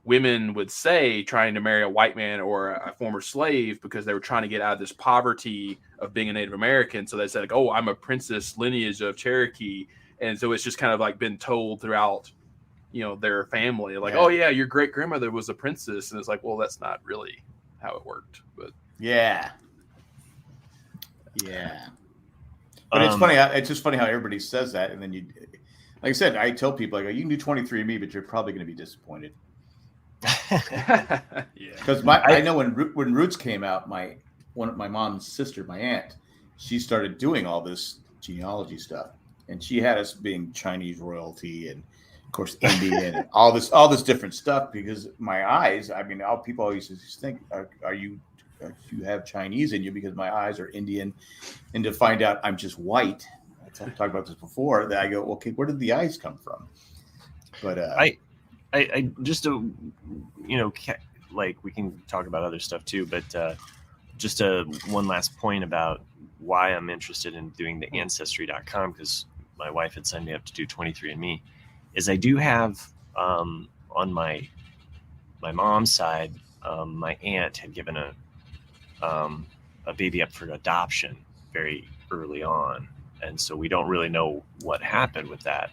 women would say trying to marry a white man or a former slave because they were trying to get out of this poverty of being a Native American. So they said, like, oh, I'm a princess lineage of Cherokee. And so it's just kind of like been told throughout, their family, like, oh yeah, your great grandmother was a princess. And it's like, well, that's not really how it worked, but yeah. But it's funny. It's just funny how everybody says that, and then like I said, I tell people, I go, you can do 23andMe, but you're probably going to be disappointed. yeah. Because I know when Roots came out, my mom's sister, my aunt, she started doing all this genealogy stuff, and she had us being Chinese royalty and, of course, Indian and all this different stuff. Because my eyes, I mean, people always think, are you have Chinese in you? Because my eyes are Indian, and to find out I'm just white. I talked about this before. That I go, okay, where did the eyes come from? But I just like, we can talk about other stuff too, but just one last point about why I'm interested in doing the Ancestry.com, because my wife had signed me up to do 23andMe, is I do have on my mom's side, my aunt had given a baby up for adoption very early on, and so we don't really know what happened with that.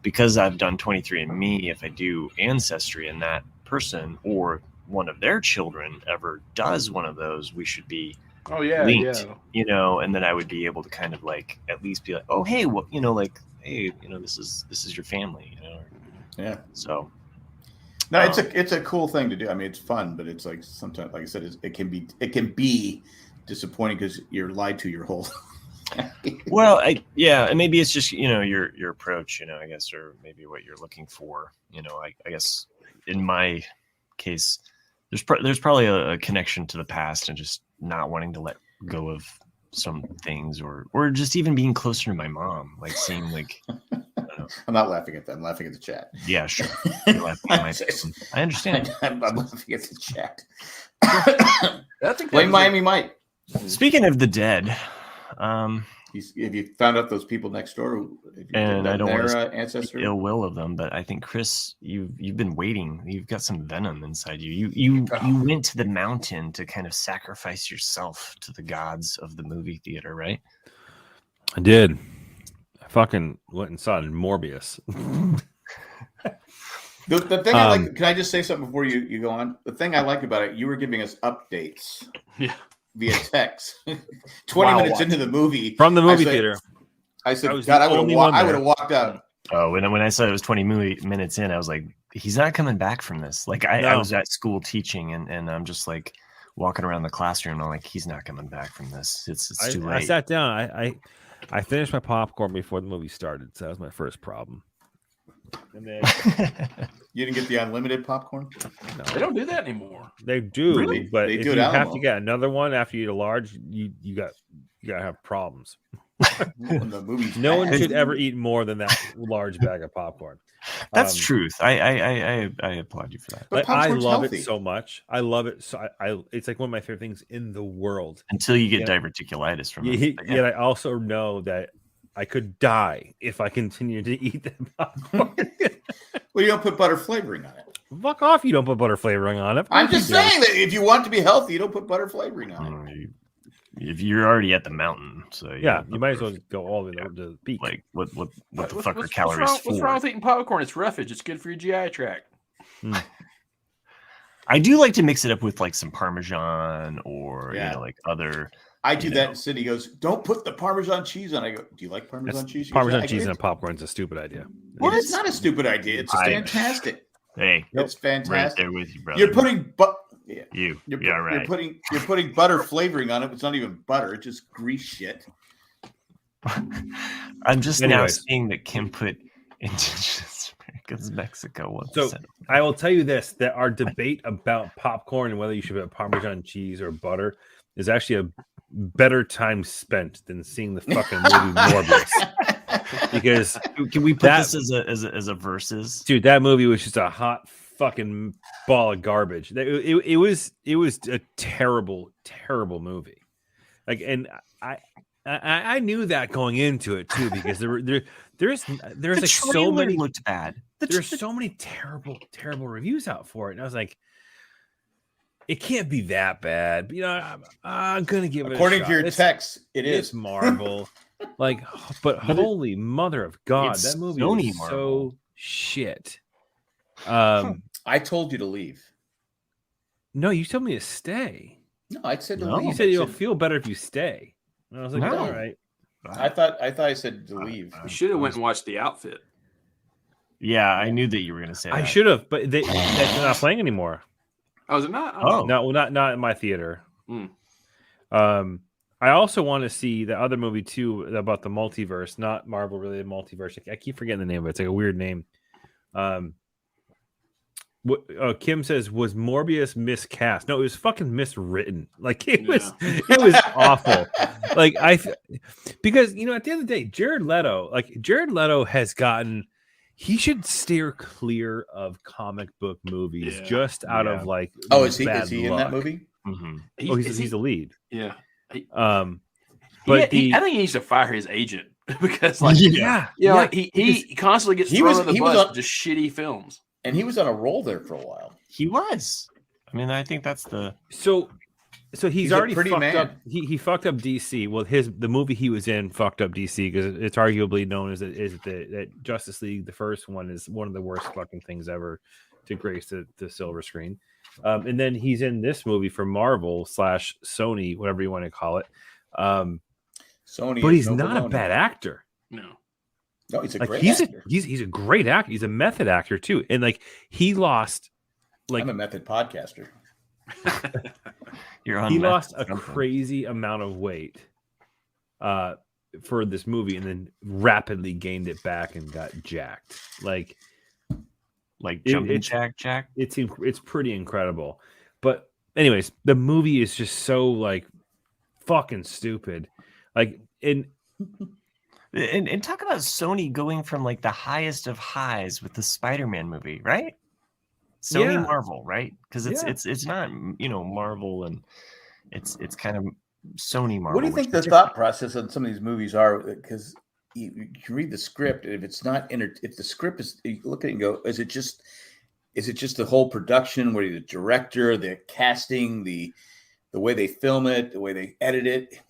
Because I've done 23andMe, if I do Ancestry and that person or one of their children ever does one of those, we should be linked, and then I would be able to kind of like at least be like, oh, hey, well, this is your family, Yeah. So no, it's a cool thing to do. I mean, it's fun, but it's like sometimes, like I said, it can be disappointing because you're lied to your whole. Well, and maybe it's just your approach, I guess, or maybe what you're looking for. I guess in my case, there's probably a connection to the past and just not wanting to let go of some things, or just even being closer to my mom, like seeing like I'm not laughing at them. I'm laughing at the chat. Yeah, sure. You're laughing at I understand. I'm laughing at the chat. That's a Blame Miami Mike. Speaking of the dead, Have you found out those people next door? And I don't want to ancestry ill will of them, but I think Chris, you've been waiting. You've got some venom inside you. You went to the mountain to kind of sacrifice yourself to the gods of the movie theater, right? I did. I fucking went and saw Morbius. The thing I like, can I just say something before you go on? The thing I like about it, you were giving us updates via text. 20 minutes into the movie. From the movie theater. I said, God, I would have walked out. Oh, when I said it was 20 minutes in, I was like, he's not coming back from this. Like, I was at school teaching, and I'm just like walking around the classroom. I'm like, he's not coming back from this. It's too late. I sat down. I finished my popcorn before the movie started, so that was my first problem. And then you didn't get the unlimited popcorn? No. They don't do that anymore. They do, really? But they if do you have to get another one after you eat a large, you gotta have problems. No one should ever eat more than that large bag of popcorn. That's truth. I applaud you for that. But I love it so much. I love it. So it's like one of my favorite things in the world. Until you get diverticulitis from it. Yet I also know that I could die if I continue to eat that popcorn. Well, you don't put butter flavoring on it. Fuck off! You don't put butter flavoring on it. I'm just saying that if you want to be healthy, you don't put butter flavoring on it. If you're already at the mountain, so you might as well go all the way to the peak. Like what the fuck are calories for? What's wrong with eating popcorn? It's roughage. It's good for your GI tract. I do like to mix it up with like some Parmesan or like other. I do that, and Cindy goes, "Don't put the Parmesan cheese on." I go, "Do you like Parmesan cheese?" Parmesan cheese in a popcorn is a stupid idea. Well, it's not a stupid idea. It's fantastic. Hey, it's fantastic. Right there with you, brother. You're putting right. You're putting butter flavoring on it. It's not even butter. It's just grease shit. I'm just now seeing that Kim put Indigenous Americans Mexico. So I will tell you this: that our debate about popcorn and whether you should put Parmesan cheese or butter is actually a better time spent than seeing the fucking movie Morbius. Because can we put this as a versus? Dude, that movie was just a hot fucking ball of garbage. It was a terrible movie. Like, and I knew that going into it too, because there's like so many looked bad. There's so many terrible reviews out for it, and I was like, it can't be that bad. But, I'm gonna give it. According a to your text, it's Marvel. Like, but holy mother of God, that movie is so shit. I told you to leave. No, you told me to stay. No, I said to leave. You said you'll feel better if you stay. And I was like, all right. I thought I said to leave. You should have went and watched The Outfit. Yeah, I knew that you were going to say that. I should have, but they're not playing anymore. Oh, is it not? Oh, no, not in my theater. I also want to see the other movie too about the multiverse, not Marvel related multiverse. I keep forgetting the name of it. It's like a weird name. Kim says, was Morbius miscast? No, it was fucking miswritten. Like it was awful. Like because at the end of the day, Jared Leto has gotten. He should steer clear of comic book movies just out of like. Oh, is he in that movie? Mm-hmm. He's the lead. Yeah. But I think he needs to fire his agent because like like he constantly gets thrown on the bus with just shitty films. And he was on a roll there for a while. He was. I mean, I think that's the so he's already fucked up. He fucked up DC. Well, the movie he was in fucked up DC because it's arguably known as that Justice League. The first one is one of the worst fucking things ever to grace the silver screen. And then he's in this movie for Marvel / Sony, whatever you want to call it. Sony, but he's not a bad actor. No, he's a great actor. He's a great actor. He's a method actor too. And like he lost I'm a method podcaster. He lost a crazy amount of weight for this movie and then rapidly gained it back and got jacked. Like jumping jack. It's pretty incredible. But anyways, the movie is just so like fucking stupid. Like And talk about Sony going from like the highest of highs with the Spider-Man movie, right? Sony Marvel, right? Because it's not Marvel, and it's kind of Sony Marvel. What do you think the thought process on some of these movies are? Because you read the script, and if it's not if the script is, you look at it and go, is it just the whole production, where the director, the casting, the way they film it, the way they edit it?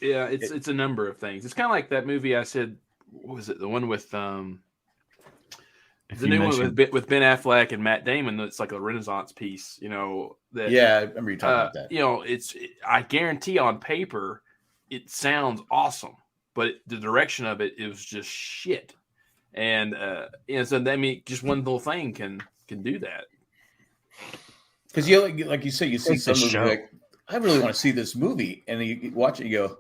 Yeah, it's a number of things. It's kind of like that movie I said. What was it? The one with the new one with Ben Affleck and Matt Damon. It's like a Renaissance piece. I remember you talking about that. I guarantee on paper it sounds awesome, but the direction of it was just shit. And so just one little thing can do that. Because like you say, you see some movie like, I really want to see this movie, and then you watch it, and you go,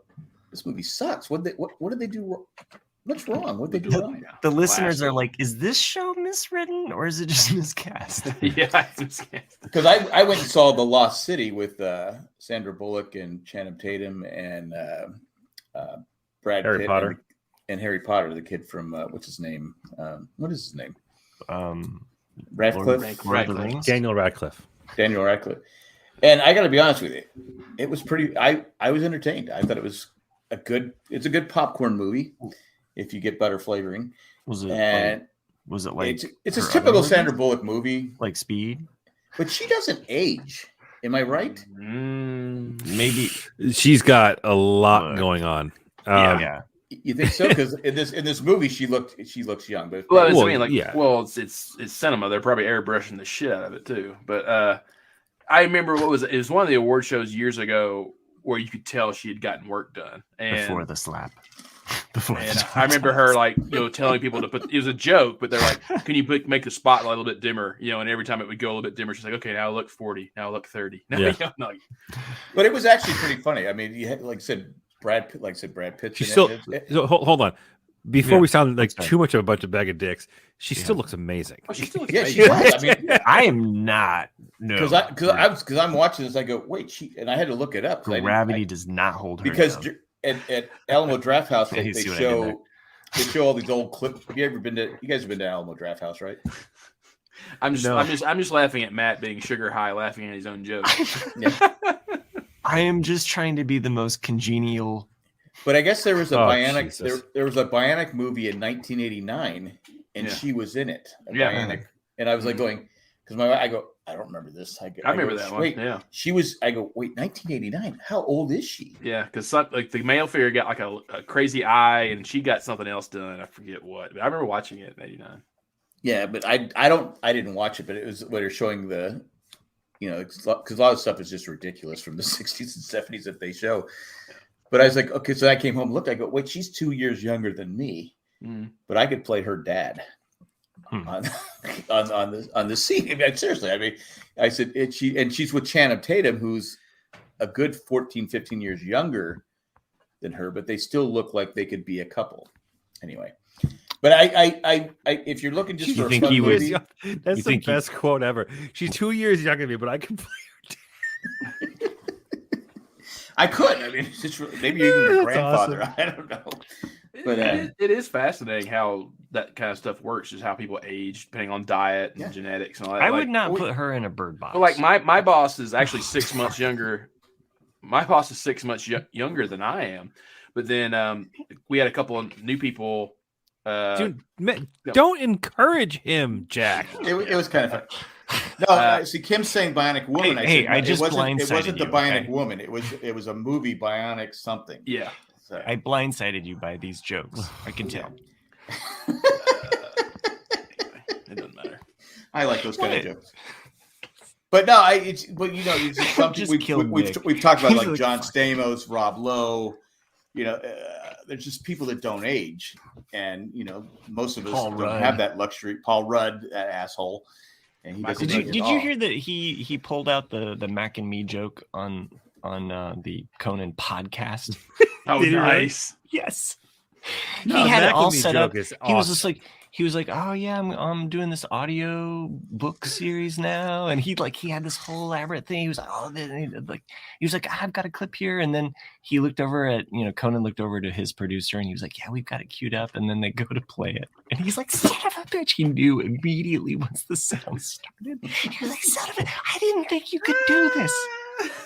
this movie sucks. What did they do wrong? What's wrong? What did they do wrong? The listeners are like, is this show miswritten or is it just miscast? Yeah, it's miscast. Because I went and saw The Lost City with Sandra Bullock and Channing Tatum and Brad Harry Pitt Potter. and Harry Potter, the kid from what's his name? What is his name? Radcliffe. Daniel Radcliffe. Daniel Radcliffe. And I got to be honest with you, it was pretty. I was entertained. I thought it was it's a good popcorn movie if you get butter flavoring. Was it like it's a typical Sandra Bullock movie, like Speed? But she doesn't age. Am I right? Maybe she's got a lot going on. Yeah. You think so? Because in this movie, she looks young. But it's cinema. They're probably airbrushing the shit out of it too. But I remember it was one of the award shows years ago where you could tell she had gotten work done before the slap. I remember her telling people to put. It was a joke, but they're like, "Can you make the spotlight a little bit dimmer?" And every time it would go a little bit dimmer, she's like, "Okay, now I look 40. Now I look 30." But it was actually pretty funny. I mean, you had, like I said, Brad Pitt. So hold on. Before we sound like too much of a bunch of bag of dicks, she still looks amazing. Oh, she still looks amazing. She does. I mean, I am not. No, because I'm watching this. I go, wait, and I had to look it up. Gravity does not hold her because down. At Alamo Draft House, they show all these old clips. Have you ever been to? You guys have been to Alamo Draft House, right? I'm just laughing at Matt being sugar high, laughing at his own jokes. I am just trying to be the most congenial. But I guess there was a Bionic. There was a Bionic movie in 1989, and she was in it. Bionic, and I was like going because I don't remember this. I remember that one. Wait, she was. I go, wait, 1989. How old is she? Yeah, because like the male figure got like a crazy eye, and she got something else done. I forget what. But I remember watching it in '89. Yeah, but I didn't watch it, but it was when they're showing the. Because a lot of stuff is just ridiculous from the 60s and 70s that they show. But I was like, okay, so I came home and looked. I go, wait, she's 2 years younger than me, but I could play her dad on the scene. I mean, seriously, I said she's with Channing Tatum, who's a good 14, 15 years younger than her, but they still look like they could be a couple. Anyway, but I if you're looking just for a fun movie, that's the best quote ever. She's 2 years younger than me, but I can play her dad. I could. I mean, maybe even your grandfather. Awesome. I don't know. But it is fascinating how that kind of stuff works, just how people age depending on diet and genetics and all that. I would not put her in a bird box. But like my boss is actually 6 months younger. My boss is 6 months younger than I am. But then we had a couple of new people. Dude, don't encourage him, Jack. It was kind of fun. No, see, Kim's saying Bionic Woman. It wasn't the Bionic Woman. It was a movie, Bionic something. Yeah. So. I blindsided you by these jokes. I can tell. It doesn't matter. I like those kind of jokes. But no, it's just something we've talked about, like John Stamos, Rob Lowe. There's just people that don't age, and most of us don't have that luxury. Paul Rudd, that asshole. And he did you hear that he pulled out the Mac and Me joke on the Conan podcast? Oh, nice. Yes. He had it all set up. He was just like, he was like, oh yeah, I'm doing this audio book series now, and he had this whole elaborate thing. He was like, he was like, I've got a clip here, and then he looked over at Conan looked over to his producer, and he was like, yeah, we've got it queued up, and then they go to play it, and he's like, son of a bitch, he knew immediately once the sound started. He was like, son of a, I didn't think you could do this.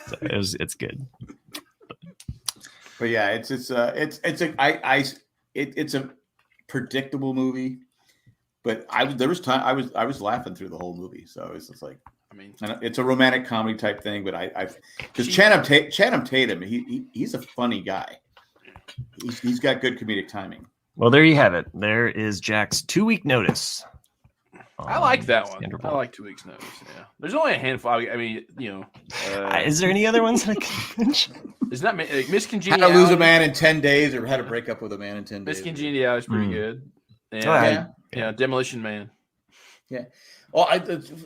So it's good. But yeah, it's a predictable movie, but there was time I was laughing through the whole movie, so it's just like, I mean, it's a romantic comedy type thing, but because Channing Tatum, he's a funny guy. He's got good comedic timing. Well, there you have it. There is Jack's 2-week notice. I like that one. I like 2 weeks notice. Yeah, there's only a handful. I mean, is there any other ones that I can mention? It's not like Miss How Congeniality. to Lose a Man in 10 Days, or How to Break Up with a Man in 10 Days. Miss Congeniality is pretty good. And, yeah, Demolition Man. Yeah. Well,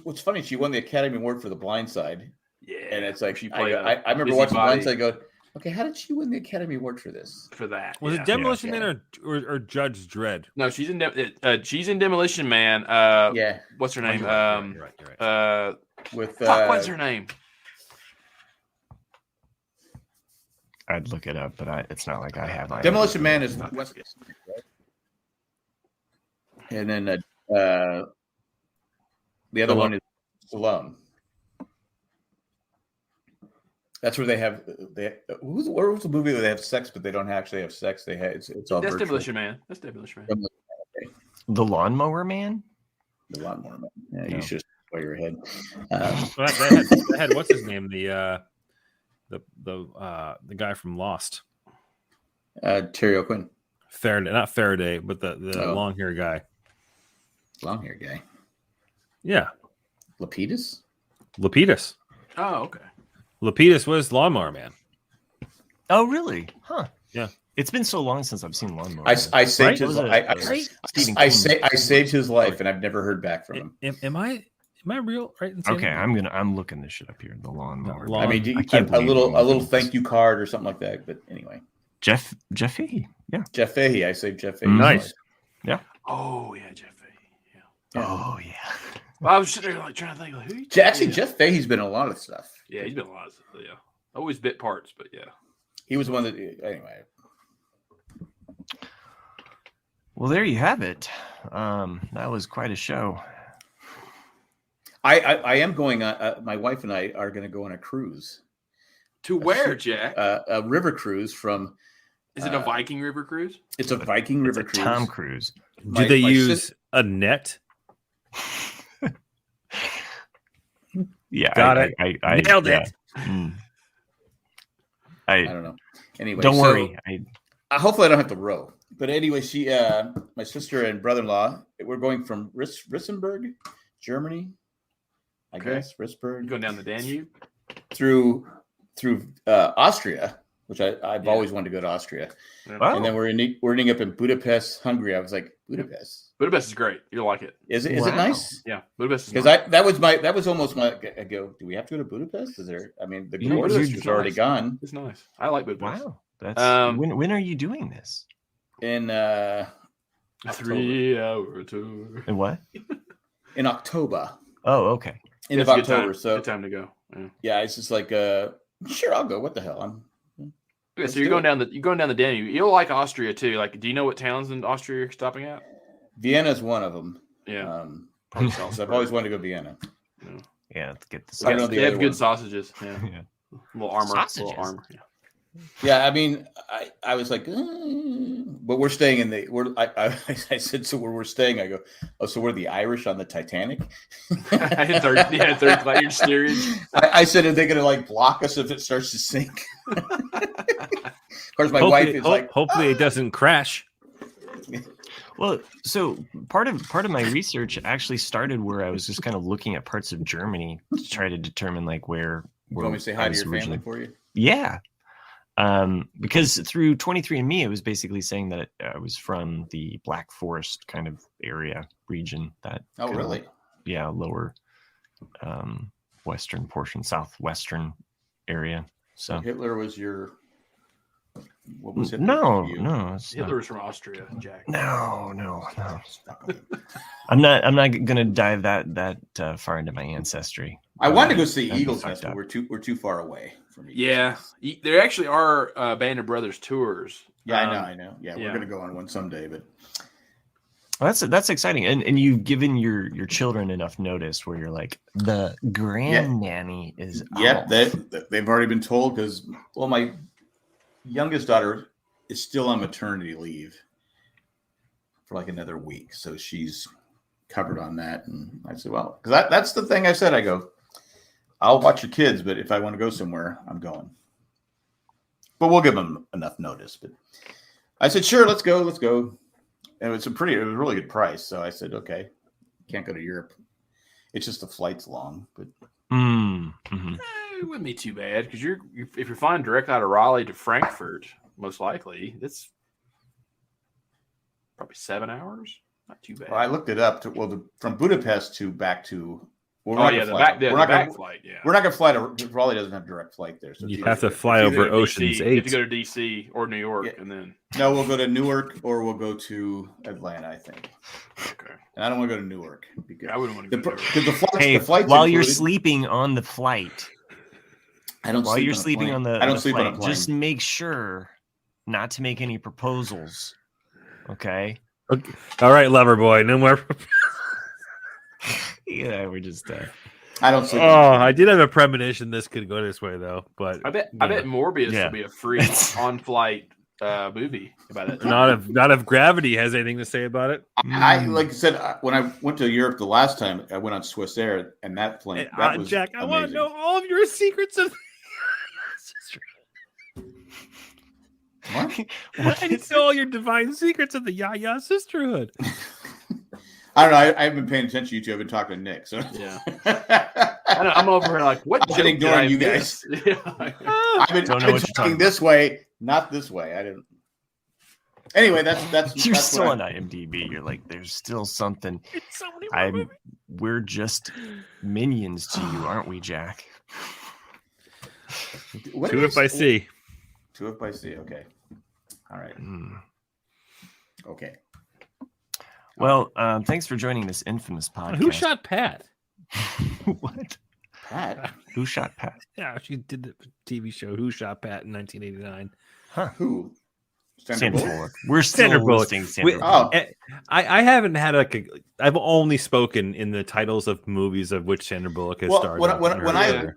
what's funny, she won the Academy Award for The Blind Side. Yeah, and it's like she played. I remember watching The Blind Side. Go, okay, how did she win the Academy Award for this? For that, was it Demolition Man or Judge Dredd? No, she's in Demolition Man. What's her name? You're right. What's her name? I'd look it up, but it's not like I have. Demolition Man is not West, right? And then the other one is Stallone. That's where they have where was the movie where they have sex, but they don't actually have sex? They have it's all. That's virtual. Demolition Man. That's Demolition Man. Okay. The Lawnmower Man. The Lawnmower Man. Yeah, you should wear your head. That had what's his name? The guy from Lost. Terry O'Quinn. Faraday, not Faraday, but the long hair guy. Long hair guy. Yeah. Lapidus. Oh, okay. Lapidus was Lawnmower Man. Oh, really? Huh. Yeah. It's been so long since I've seen Lawnmower. I saved his life. I saved his life, and I've never heard back from him. Am I real? Right? Okay, I'm looking this shit up here. The Lawnmower. I mean, a little thank you card or something like that. But anyway, Jeff Fahey. Yeah. Jeff Fahey. I saved Jeff Fahey. Nice. Yeah. Oh yeah, Jeff Fahey. Yeah. Oh yeah. Well, I was sitting there trying to think who. Actually, Jeff Fahey's been in a lot of stuff. Yeah, he's been in a lot of stuff. Yeah, always bit parts, but yeah, he was one that. Anyway. Well, there you have it. That was quite a show. I am going on. My wife and I are going to go on a cruise. To where, Jack? A river cruise from. Is it a Viking river cruise? It's a Viking river cruise. Tom Cruise. Do they use a net? Yeah, got it. I nailed it. I don't know. Anyway, don't worry. Hopefully, I don't have to row. But anyway, my sister and brother-in-law, we're going from Rissenberg, Germany. I guess Rissenberg. Going down the Danube through Austria, which I've always wanted to go to Austria. Wow. And then we're ending up in Budapest, Hungary. I was like, Budapest. Budapest is great. You'll like it. Is it nice? Yeah, Budapest is because nice. that was almost my. I go, do we have to go to Budapest? Is there? I mean, the Budapest already gone. It's nice. I like Budapest. Wow, that's when are you doing this? In a 3-hour tour. In what? In October. Oh, okay. End of October. So good time to go. Yeah, it's just like sure, I'll go. What the hell? Okay, so you're going down the Danube. You'll like Austria too. Like, do you know what towns in Austria you're stopping at? Vienna is one of them. Yeah. I've always wanted to go to Vienna. Yeah, let's get the. I don't know they have good sausages. Yeah. Little armor. Sausages. Little armor. Yeah. Yeah, I mean, I was like, but we're staying in the. I said, so where we're staying, I go, oh, so we're the Irish on the Titanic. third class steerage. I said, are they going to like block us if it starts to sink? Of course, my wife is like, hopefully it doesn't crash. Well, so part of my research actually started where I was just kind of looking at parts of Germany to try to determine like where. You want me to say hi to your family for you? Yeah. Because through 23andMe, it was basically saying that I was from the Black Forest kind of area region. That really? Yeah, lower western portion, southwestern area. So Hitler was your What was Hitler? No, for you? no, it's Hitler not. was from Austria, Jack. No. I'm not gonna dive that far into my ancestry. I wanted to go see That'd be Eagles fucked Nest, but up. we're too far away from Eagles Yeah, Nest. there actually are Band of Brothers tours. Yeah, I know. Yeah, yeah. we're gonna go on one someday, but Well, that's exciting, and you've given your children enough notice where you're like, the grand nanny is yeah, out. they've already been told because my youngest daughter is still on maternity leave for like another week, so she's covered on that. And I said, well, because that's the thing I said. I go, I'll watch your kids, but if I want to go somewhere, I'm going. But we'll give them enough notice. But I said, sure, let's go. And it was a really good price. So I said, okay, can't go to Europe. It's just the flight's long, but It wouldn't be too bad because if you're flying direct out of Raleigh to Frankfurt, most likely that's probably 7 hours. Not too bad. well, I looked it up. From Budapest to back to. Well, the back flight. Yeah, We're not going to fly to Raleigh. Doesn't have a direct flight there, so You it's have to either- fly It's either over to Ocean's DC, You have 8. to go to DC or New York, Yeah. and then No, we'll go to Newark or we'll go to Atlanta, I think. okay. And I don't want to go to Newark because I wouldn't want to go. because the flights. Hey, the flights while you're included- sleeping on the flight, I don't. while sleep you're on a sleeping plane. on the I don't the sleep flight, on a plane. just make sure not to make any proposals. Okay. All right, lover boy, no more. Yeah, we're just. I don't sleep. Oh, on a plane. I did have a premonition this could go this way though, but I bet Morbius Yeah. will be a free on-flight movie about that. not if Gravity has anything to say about it. I like I said when I went to Europe the last time, I went on Swiss Air, and that plane. That was Jack, I want to amazing. know all of your secrets of. What? I need to know all your divine secrets of the Yaya sisterhood. I don't know. I've been paying attention to you two. I've been talking to Nick. So Yeah. I'm over here like, what? I've been joke did ignoring I you miss? Yeah. I've been, Don't know I've been what you're talking talking this way, not this way. I didn't. Anyway, that's You're that's still what on IMDb. You're like, there's still something. It's so many more movies. We're just minions to you, aren't we, Jack? What Two is- if I see. Two if I see. Okay. All right. Okay. Well, thanks for joining this infamous podcast. Who shot Pat? What? Pat. Who shot Pat? Yeah, she did the TV show Who Shot Pat in 1989. Who? Sandra Bullock? Bullock. We're still Sandra Bullock. listing Sandra We- Bullock. Oh, I haven't had I've only spoken in the titles of movies of which Sandra Bullock has well, starred. when, in when, her when I career.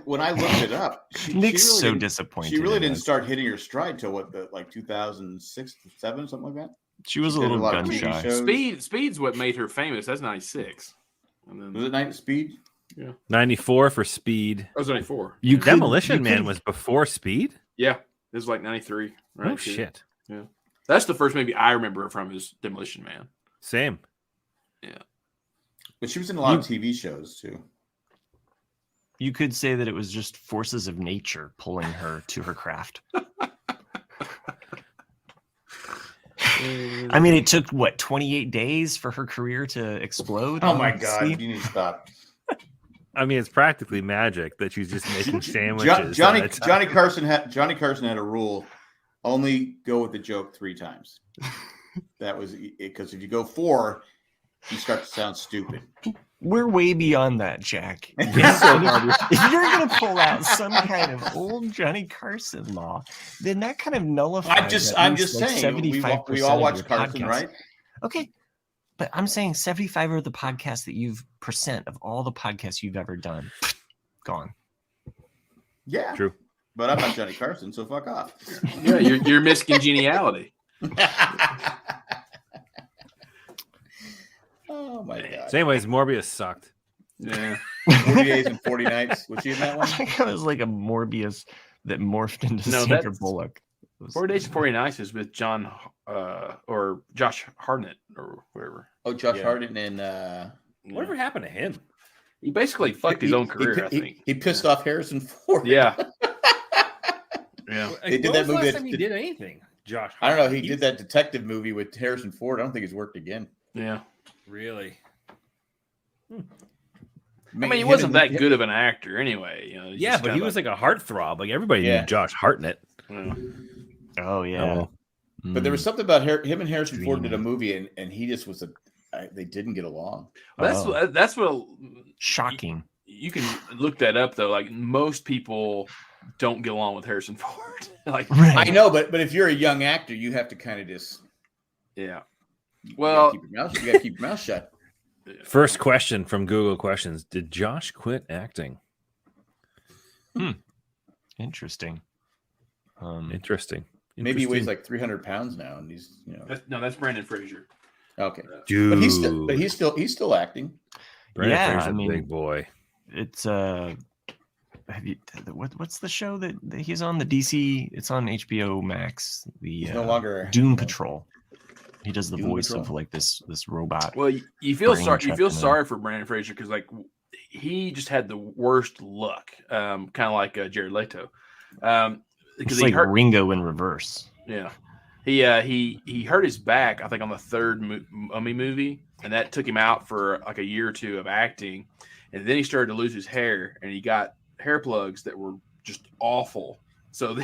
when I looked it up, she Nick's really so didn't- disappointed. She really in didn't us. start hitting her stride till like 2006, 7, something like that. She was a did a little lot of gun TV shy. shows. Speed's what made her famous. That's 96. And then Was it Night Speed? 94 for Speed. that was 94. You could- Demolition you Man could- was before Speed? Yeah, it was like 93. Right? Oh, shit. That's the first movie I remember her from is Demolition Man. Same. But she was in a lot of TV shows too. You could say that it was just forces of nature pulling her to her craft. I mean, it took what 28 days for her career to explode. Oh my God! Steve? You need to stop. I mean, it's practically magic that she's just making sandwiches. Johnny Carson had a rule: only go with the joke 3 times. That was because if you go 4, you start to sound stupid. We're way beyond that, Jack. If you're going to pull out some kind of old Johnny Carson law, then that kind of nullifies. I'm just saying. We all watch of your Carson, podcasts. right? Okay, but I'm saying 75 of the podcasts that you've % of all the podcasts you've ever done, gone. Yeah, True. But I'm not Johnny Carson, so fuck off. Yeah, your Miss Congeniality. Oh my God! So anyways, Morbius sucked. Yeah. 40 Days and 40 Nights. Was she in that I one? think it was like a Morbius that morphed into No, Sandra that's- Bullock. It was- 40 Days and 40 Nights is with John or Josh Hartnett or whatever. Oh, Josh Yeah. Hartnett and Whatever happened to him? He basically fucked his own career, I think. He pissed off Harrison Ford. Yeah. Yeah. They did that movie that- he did anything? Josh. I don't know. He did that detective movie with Harrison Ford. I don't think he's worked again. Yeah. Really? I mean, he wasn't that good of an actor anyway. You know, Yeah, but he was like a heartthrob. Like everybody Yeah. knew Josh Hartnett. Oh yeah. But there was something about him and Harrison Ford Dreaming. did a movie, and he just was they didn't get along. That's what shocking. You can look that up though. Like most people don't get along with Harrison Ford. Like I know, but if you're a young actor, you have to kind of just Well, you gotta keep your mouth shut. First question from Google Questions: did Josh quit acting? Interesting. Interesting. Maybe he weighs like 300 pounds now, and he's that's Brandon Fraser. Okay, Dude. but he's still acting. Brandon Yeah, Fraser's I mean, a big boy. It's what's the show that he's on? The DC. It's on HBO Max. He's no longer Doom Patrol. He does the Doom voice Patrol? of like this robot. Well, you feel brain sorry. You trapped feel in him. sorry for Brandon Fraser because like he just had the worst luck, kind of like Jared Leto. Because It's he like hurt Ringo in reverse. Yeah, he hurt his back. I think on the third Mummy movie, and that took him out for like a year or two of acting. And then he started to lose his hair, and he got hair plugs that were just awful. So,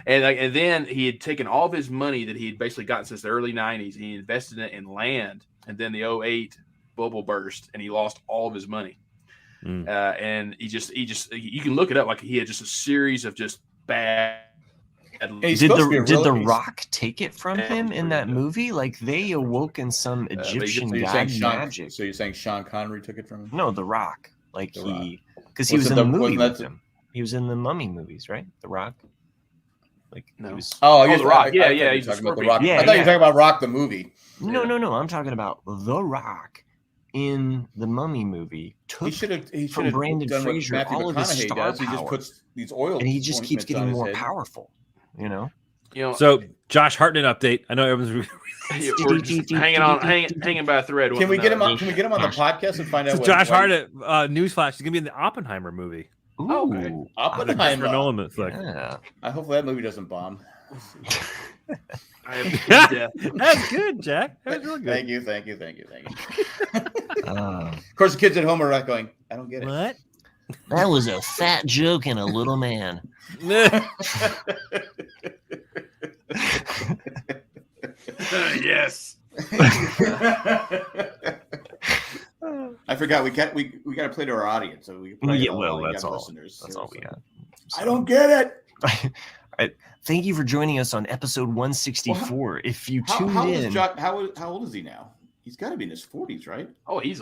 and then he had taken all of his money that he had basically gotten since the early '90s. And he invested it in land, and then the 2008 bubble burst, and he lost all of his money. And he just you can look it up. Like he had just a series of just bad. Did the Rock take it from him in that movie? Like they awoke in some Egyptian god magic. So you're saying Sean Connery took it from him? No, The Rock. Like because he Was was it in the the- movie wasn't with that him. He was in the Mummy movies, right? The Rock. Like No. he was. Oh, The Rock. I Yeah, thought he's you were a talking about the scorpion. Rock. Yeah, I thought you yeah. were talking about Rock the movie. No. I'm talking about The Rock in the Mummy movie. He should have Brandon done what Fraser Matthew all of his McConaughey star does. He just power. puts these oil, And he just keeps ointments getting on his more head. powerful. You know. So Josh Hartnett update. I know everyone's. We're just hanging by a thread. Can we get him on? Can we get him on the podcast and find out? So Josh Hartnett, newsflash, he's gonna be in the Oppenheimer movie. Ooh, okay. Oppenheimer. For Nolan flick. Yeah. I hope that movie doesn't bomb. That's good, Jack. That was really good. Thank you. Of course, the kids at home are not going, I don't get it. What? That was a fat joke and a little man. Yes. I forgot we got to play to our audience, so we can play to all that's young all. listeners. That's all we got. I don't get it. Thank you for joining us on episode 164. If you tuned in, How old is he now? He's got to be in his 40s, right? He's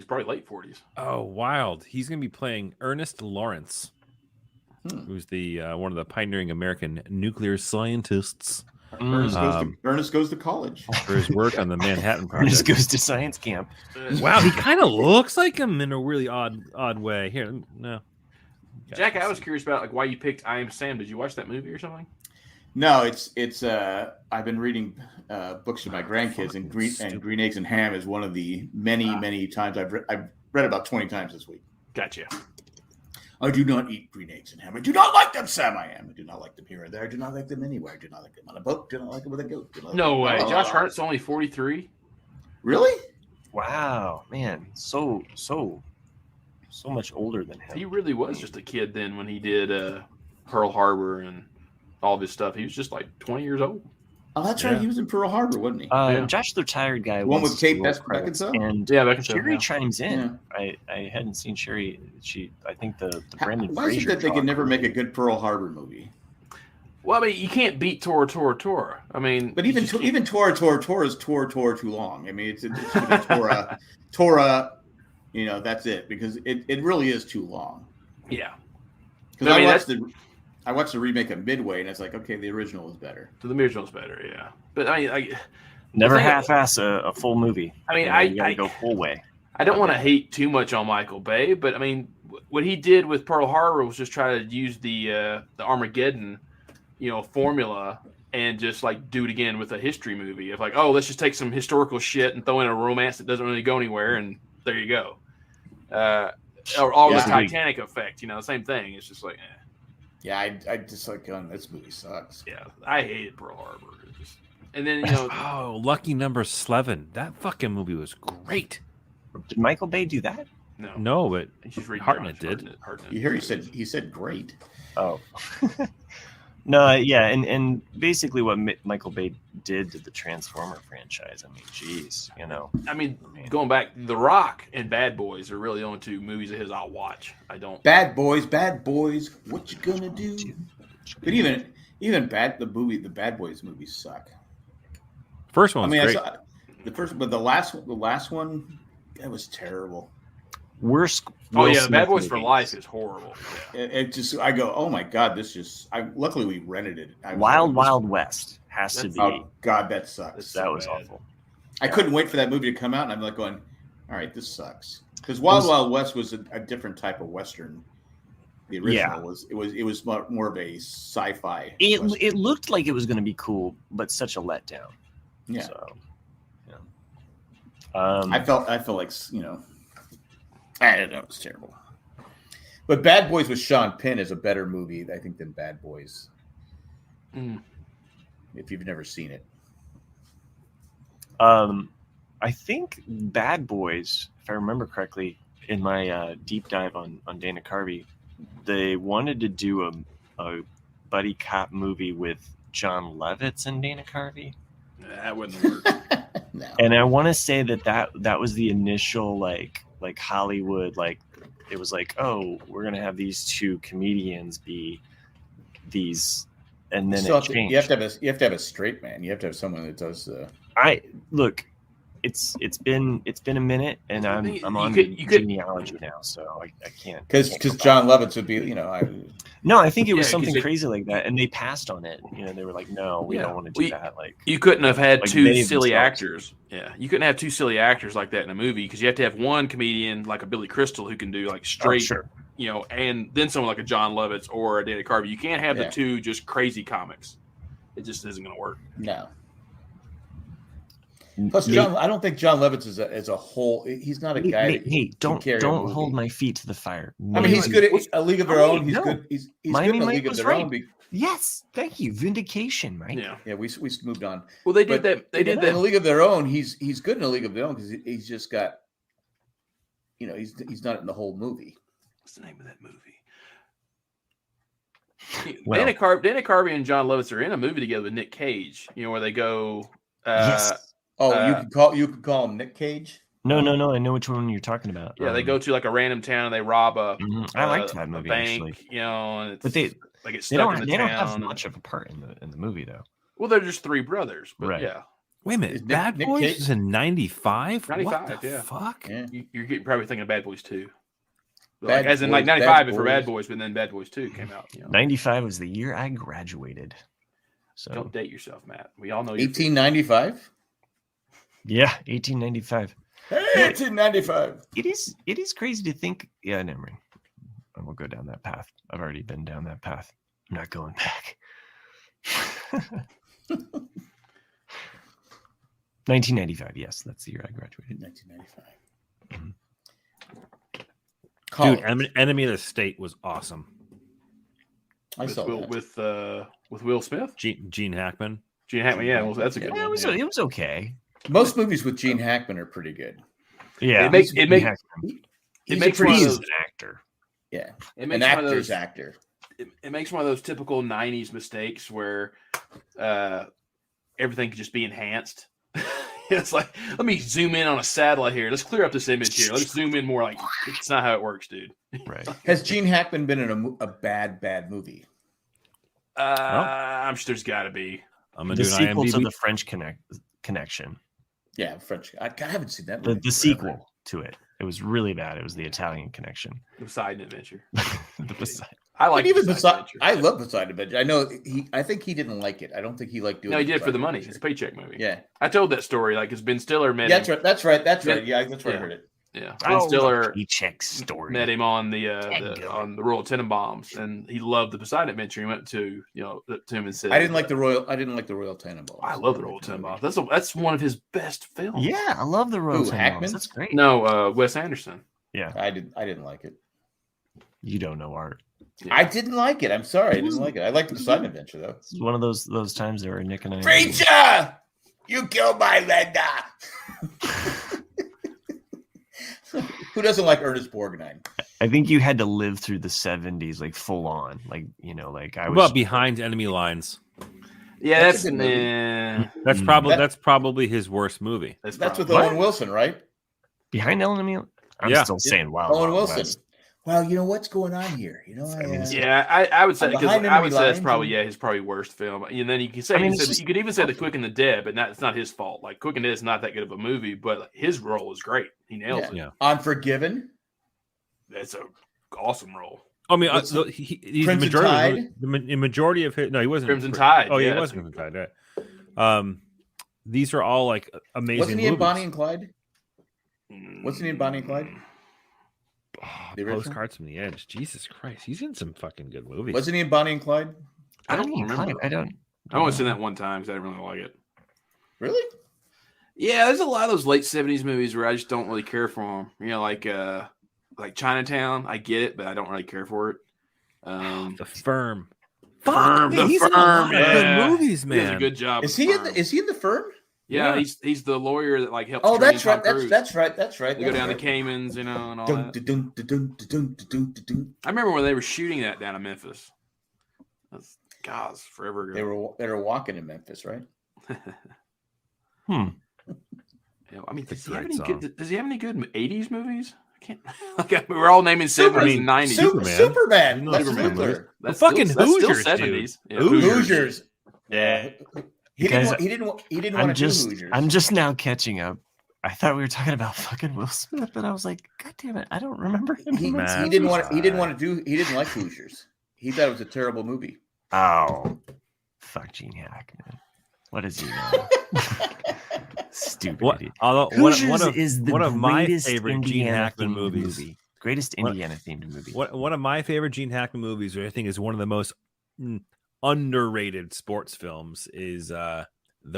probably late 40s. Oh, wild! He's gonna be playing Ernest Lawrence, who's the one of the pioneering American nuclear scientists. Ernest goes to college for his work on the Manhattan Project. Ernest goes to science camp. Wow, he kind of looks like him in a really odd way. Here, no. Jack, I was curious about like why you picked I Am Sam. Did you watch that movie or something? No, it's I've been reading books to my grandkids, and Green Eggs and Ham is one of the many times I've read about 20 times this week. Gotcha. I do not eat green eggs and ham. I do not like them, Sam. I do not like them here or there. I do not like them anywhere. I do not like them on a boat. Do not like them with a goat. No way. Josh Hartnett's only 43. Really? Wow, man, so much older than him. He really was just a kid then when he did Pearl Harbor and all of his stuff. He was just like 20 years old. Oh, that's right. He was in Pearl Harbor, wasn't he? Josh the Retired Guy. One with Kate Beckinsale? And Beckinsale. Sherry chimes in. Yeah. I hadn't seen Sherry. I think the Brandon Why is it Fraser that they can never make a good Pearl Harbor movie? Well, I mean, you can't beat Tora. I mean, but even Tora is Tora too long. I mean, it's Tora. You know, that's it because it really is too long. Yeah. Because I watched the remake of Midway, and it's like, okay, the original is better. So the original is better, yeah. But I mean, never half-ass a full movie. I mean, you gotta go full way. I don't want to hate too much on Michael Bay, but I mean, what he did with Pearl Harbor was just try to use the Armageddon, formula and just like do it again with a history movie of like, oh, let's just take some historical shit and throw in a romance that doesn't really go anywhere, and there you go. Or the Titanic effect, same thing. It's just like, eh. Yeah, I just like this movie sucks. Yeah, I hated Pearl Harbor. And then oh, Lucky Number 11. That fucking movie was great. Did Michael Bay do that? No, but Hartnett did. You hear he said great. Oh. No, yeah, and basically what Michael Bay did to the Transformer franchise. I mean, geez, you know. I mean, going back, The Rock and Bad Boys are really the only two movies of his I'll watch. I don't. Bad Boys, what you gonna do? But even the Bad Boys movies suck. First one. Great. I saw the first, but the last one, that was terrible. Worst. Oh yeah, Bad Boys for Life is horrible. Yeah. It just, I go, oh my god, luckily we rented it. Wild West has to be. Oh god, that sucks. That was awful. I couldn't wait for that movie to come out, and I'm like going, all right, this sucks. Because Wild West was a different type of Western. The original was more of a sci-fi. It looked like it was going to be cool, but such a letdown. Yeah. So, yeah. I felt like, you know, I don't know, it was terrible. But Bad Boys with Sean Penn is a better movie, I think, than Bad Boys. If you've never seen it. I think Bad Boys, if I remember correctly, in my deep dive on Dana Carvey, they wanted to do a buddy cop movie with John Lovitz and Dana Carvey. That wouldn't work. No. And I want to say that was the initial like Hollywood, like it was like, oh, we're gonna have these two comedians be these, and then it changed. You have to have a straight man. You have to have someone that does. It's been a minute, and I'm on genealogy now, so I can't. Because John Lovitz would be, you know, I think it was something crazy like that, and they passed on it. You know, they were like, no, we don't want to do that. Like, you couldn't have had like two silly actors. Yeah, you couldn't have two silly actors like that in a movie because you have to have one comedian like a Billy Crystal who can do like straight, you know, and then someone like a John Lovitz or a Dana Carvey. You can't have the two just crazy comics. It just isn't going to work. No. Plus, I don't think John Lovitz is a whole. He's not a guy. Don't hold my feet to the fire. I mean, he's good at A League of Their Own. He's good. He's good in A League of Their Own. Yes, thank you. Vindication, Mike. Yeah. We moved on. Well, they did that. They did that in A League of Their Own. He's good in A League of Their Own because he's just got. You know, he's not in the whole movie. What's the name of that movie? Dana Carvey and John Lovitz are in a movie together with Nick Cage. You know, where they go. Yes. You could call him Nick Cage. No. I know which one you're talking about. Yeah, they go to like a random town and they rob I liked that movie bank, actually. You know, and but they get stuck in the town. They don't have much of a part in the movie though. Well, they're just three brothers, but right. Yeah. Wait a minute, Bad Boys is in 95? 95, what the fuck? Yeah. You're probably thinking of Bad Boys 2. Bad as in Boys, like 95 Bad for Boys. Bad Boys, but then Bad Boys 2 came out. You know? 95 was the year I graduated. So don't date yourself, Matt. We all know 1895. Yeah, 1895. Hey, 1895. It is crazy to think. Yeah, never mind. I won't go down that path. I've already been down that path. I'm not going back. 1995. Yes, that's the year I graduated. 1995. Dude, Enemy of the State was awesome. I saw that. With Will Smith, Gene Hackman. Yeah, well, that's a good one. It was okay. Most movies with Gene Hackman are pretty good. Yeah, it makes he's an actor. Yeah, it makes an actor's actor. It makes one of those typical 90s mistakes where everything can just be enhanced. It's like, let me zoom in on a satellite here. Let's clear up this image here. Let's zoom in more. Like, it's not how it works, dude. Right. Has Gene Hackman been in a bad movie? I'm sure there's got to be. I'm gonna The do an sequel IMDb. to the French Connection. Yeah, French. I haven't seen that movie. The sequel to it. It was really bad. It was the Italian Connection. The Poseidon Adventure. I like even Poseidon. I love Poseidon Adventure. I know I think he didn't like it. I don't think he liked doing it. No, he did it for the money. Adventure. It's a paycheck movie. Yeah. I told that story. Like, it's Ben Stiller met That's him. right. That's right. Yeah, that's where I heard it. Yeah. Ben Stiller paycheck story. met him on the Royal Tenenbaums, and he loved the Poseidon Adventure. He went to him and said, I didn't like the Royal Tenenbaums. I love the Royal Tenenbaums. That's one of his best films. Yeah, I love the Royal Tenenbaums. Hackman? That's great. No, Wes Anderson. Yeah. I didn't like it. You don't know art. Yeah. I didn't like it. I'm sorry. I didn't like it. I liked the Poseidon Adventure though. It's one of those times there were Nick and I. Preacher! You killed my Linda. Who doesn't like Ernest Borgnine? I think you had to live through the 70s, like full on, like like I What was. about Behind Enemy Lines? Yeah, That's that's a good movie. That's probably his worst movie. That's with Owen Wilson, right? Behind enemy. I'm Yeah. still saying wow. Owen Wow, Wilson. that's- Well, you know what's going on here. I would say I'm because behind I would enemy say that's lines probably and- his probably worst film. And then you can say, I mean, you could even say The Quick and the Dead, but it's not his fault. Like Quick and the Dead is not that good of a movie, but his role is great. He nails it. Yeah. Unforgiven. That's a awesome role. I mean, What's he's Crimson majority of his. No, he wasn't Crimson Tide. Oh, yeah, yeah, he was Crimson Tide. Right. These are all like amazing. Wasn't he in movies. Bonnie and Clyde? Wasn't he in Bonnie and Clyde? The original? Postcards from the Edge. Jesus Christ, he's in some fucking good movies. Wasn't he in Bonnie and Clyde? I don't Bonnie and remember. Clyde, I don't. I only seen that one time because I didn't really like it. Really? Yeah, there's a lot of those late '70s movies where I just don't really care for them. You know, like Chinatown. I get it, but I don't really care for it. The Firm. Firm, Man, The he's in a Firm, lot of good yeah. movies, He does a man. good job. Is with he Firm. is he in the Firm? Yeah, Yeah. he's the lawyer that like helps. Oh, train that's right. Tom Cruise. That's right. That's right. They go down to Caymans, and all that. Dun. I remember when they were shooting that down in Memphis. That's gosh, forever ago. They were walking in Memphis, right? Hmm. Yeah, I mean, That's does a he, have great any song. good, does he have any good '80s movies? I can't. Like, we're all naming '70s and '90s. Superman. You know Lex Superman Luthor. That's fucking still Hoosiers, '70s. dude. Yeah, Hoosiers. Yeah. He didn't. Guys, He didn't want to do Hoosiers. I'm just now catching up. I thought we were talking about fucking Will Smith, but I was like, God damn it, I don't remember him. He Man, didn't want. He didn't want to do. He didn't like Hoosiers. He thought it was a terrible movie. Oh, fuck Gene Hackman. What does he know? Stupid What? idiot. Although Hoosiers is the one of my greatest favorite Gene Indiana Hackman themed movies. movie. Greatest Indiana themed movie. One of my favorite Gene Hackman movies, which I think is one of the most underrated sports films, is The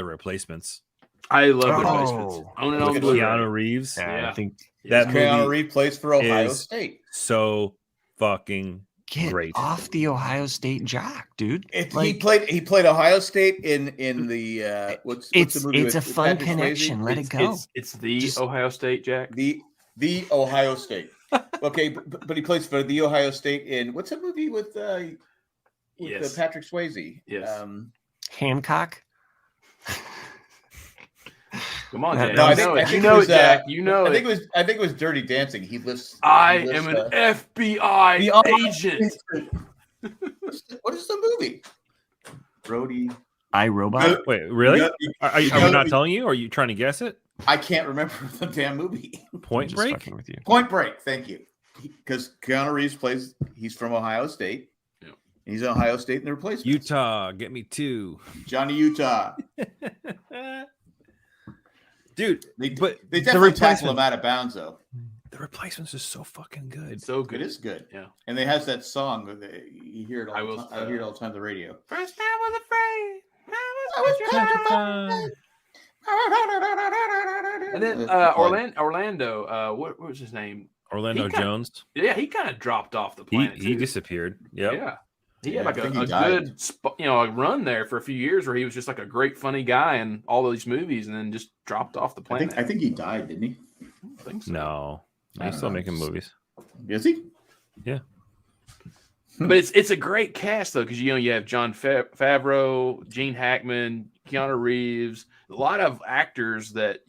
Replacements. I love the Oh. Replacements. Own it Look on at Blu-ray. Keanu Reeves. Yeah, Yeah. I think That Keanu movie Reeves plays for Ohio is State. so fucking get great. off the Ohio State jock, dude. He played Ohio State in the what's the movie? It's a with fun Patrick Swayze? connection. Let it go. It's the Just- Ohio State, Jack. The Ohio State. Okay, but he plays for the Ohio State in what's that movie with Yes. Patrick Swayze? Yes. Hancock. Come on, No, Jack. I You think- know I it. think You know it was, it, Jack. You know I think it. it was Dirty Dancing. He lifts. I he lifts, am an FBI agent. What is the movie? Brody. I Robot. Wait, really? You Are we gotta not be- telling you? Or are you trying to guess it? I can't remember the damn movie. Point Just Break. fucking with you. Point Break. Thank you. Because Keanu Reeves he's from Ohio State. Yep. He's in Ohio State in the replacement. Utah, get me 2. Johnny Utah. Dude, They but they the definitely tackle replacement, him out of bounds though. the replacements is so fucking good. It's so It good. is good. Yeah. And they has that song that you hear it all I the will- time. I hear it all the time on the radio. First I was afraid. And then Orlando, what was his name? Orlando He kinda- Jones. Yeah, he kind of dropped off the He planet. he too. disappeared. Yep. Yeah. He Yeah, had like I think a he died. good a run there for a few years where he was just like a great funny guy in all those movies and then just dropped off the planet. I think he died, didn't he? I think so. No, I he's don't still know. making movies. Is he? But it's a great cast though, because you have John Favreau, Gene Hackman, Keanu Reeves, a lot of actors that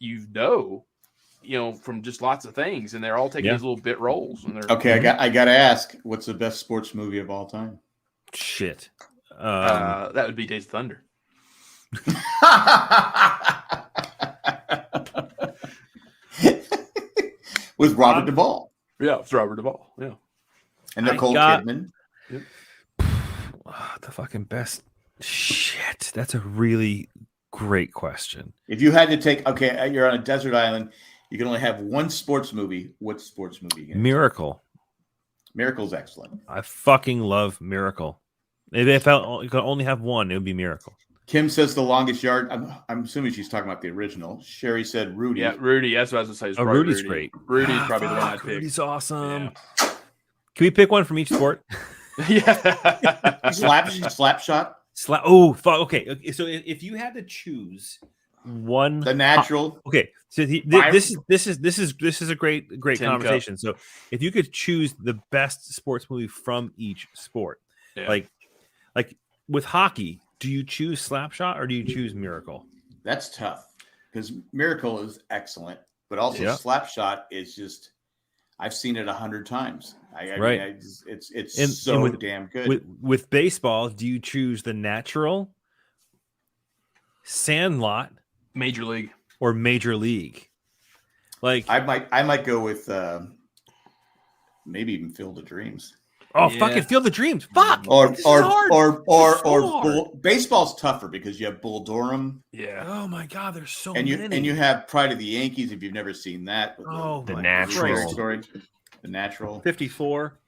from just lots of things, and they're all taking Yeah. these little bit roles. And they're Okay, I got to ask, what's the best sports movie of all time? Shit. that would be Days of Thunder. With Robert Duvall Yeah, it's Robert Duvall. Yeah, and I Nicole got- Kidman. The fucking best. Shit. That's a really great question. If you had to take, okay, you're on a desert island, you can only have one sports movie. What sports movie? You Miracle. Miracle's excellent. I fucking love Miracle. If I could only have one, it would be Miracle. Kim says The Longest Yard. I'm assuming she's talking about the original. Sherry said Rudy. yeah, Rudy. That's what I was gonna say. Oh, Rudy's great. Rudy's probably the one I'd pick. Rudy's awesome. Yeah. Can we pick one from each sport? Yeah. Slap shot. Oh, fuck. Okay. So if you had to choose one. The Natural. Okay, so this is a great Tin conversation. So if you could choose the best sports movie from each sport, like with hockey, do you choose Slapshot or do you choose Miracle? That's tough because Miracle is excellent, but also Slapshot is just. I've seen it 100 times. I mean, it's so damn good. With baseball, do you choose The Natural, Sandlot, Major League, or Major League? Like I might go with maybe even Field of Dreams. Oh, fucking Field of Dreams. Fuck. Or baseball's tougher because you have Bull Durham. Yeah. Oh my God, there's so many. And you have Pride of the Yankees if you've never seen that. The Natural. Story. The Natural. 54.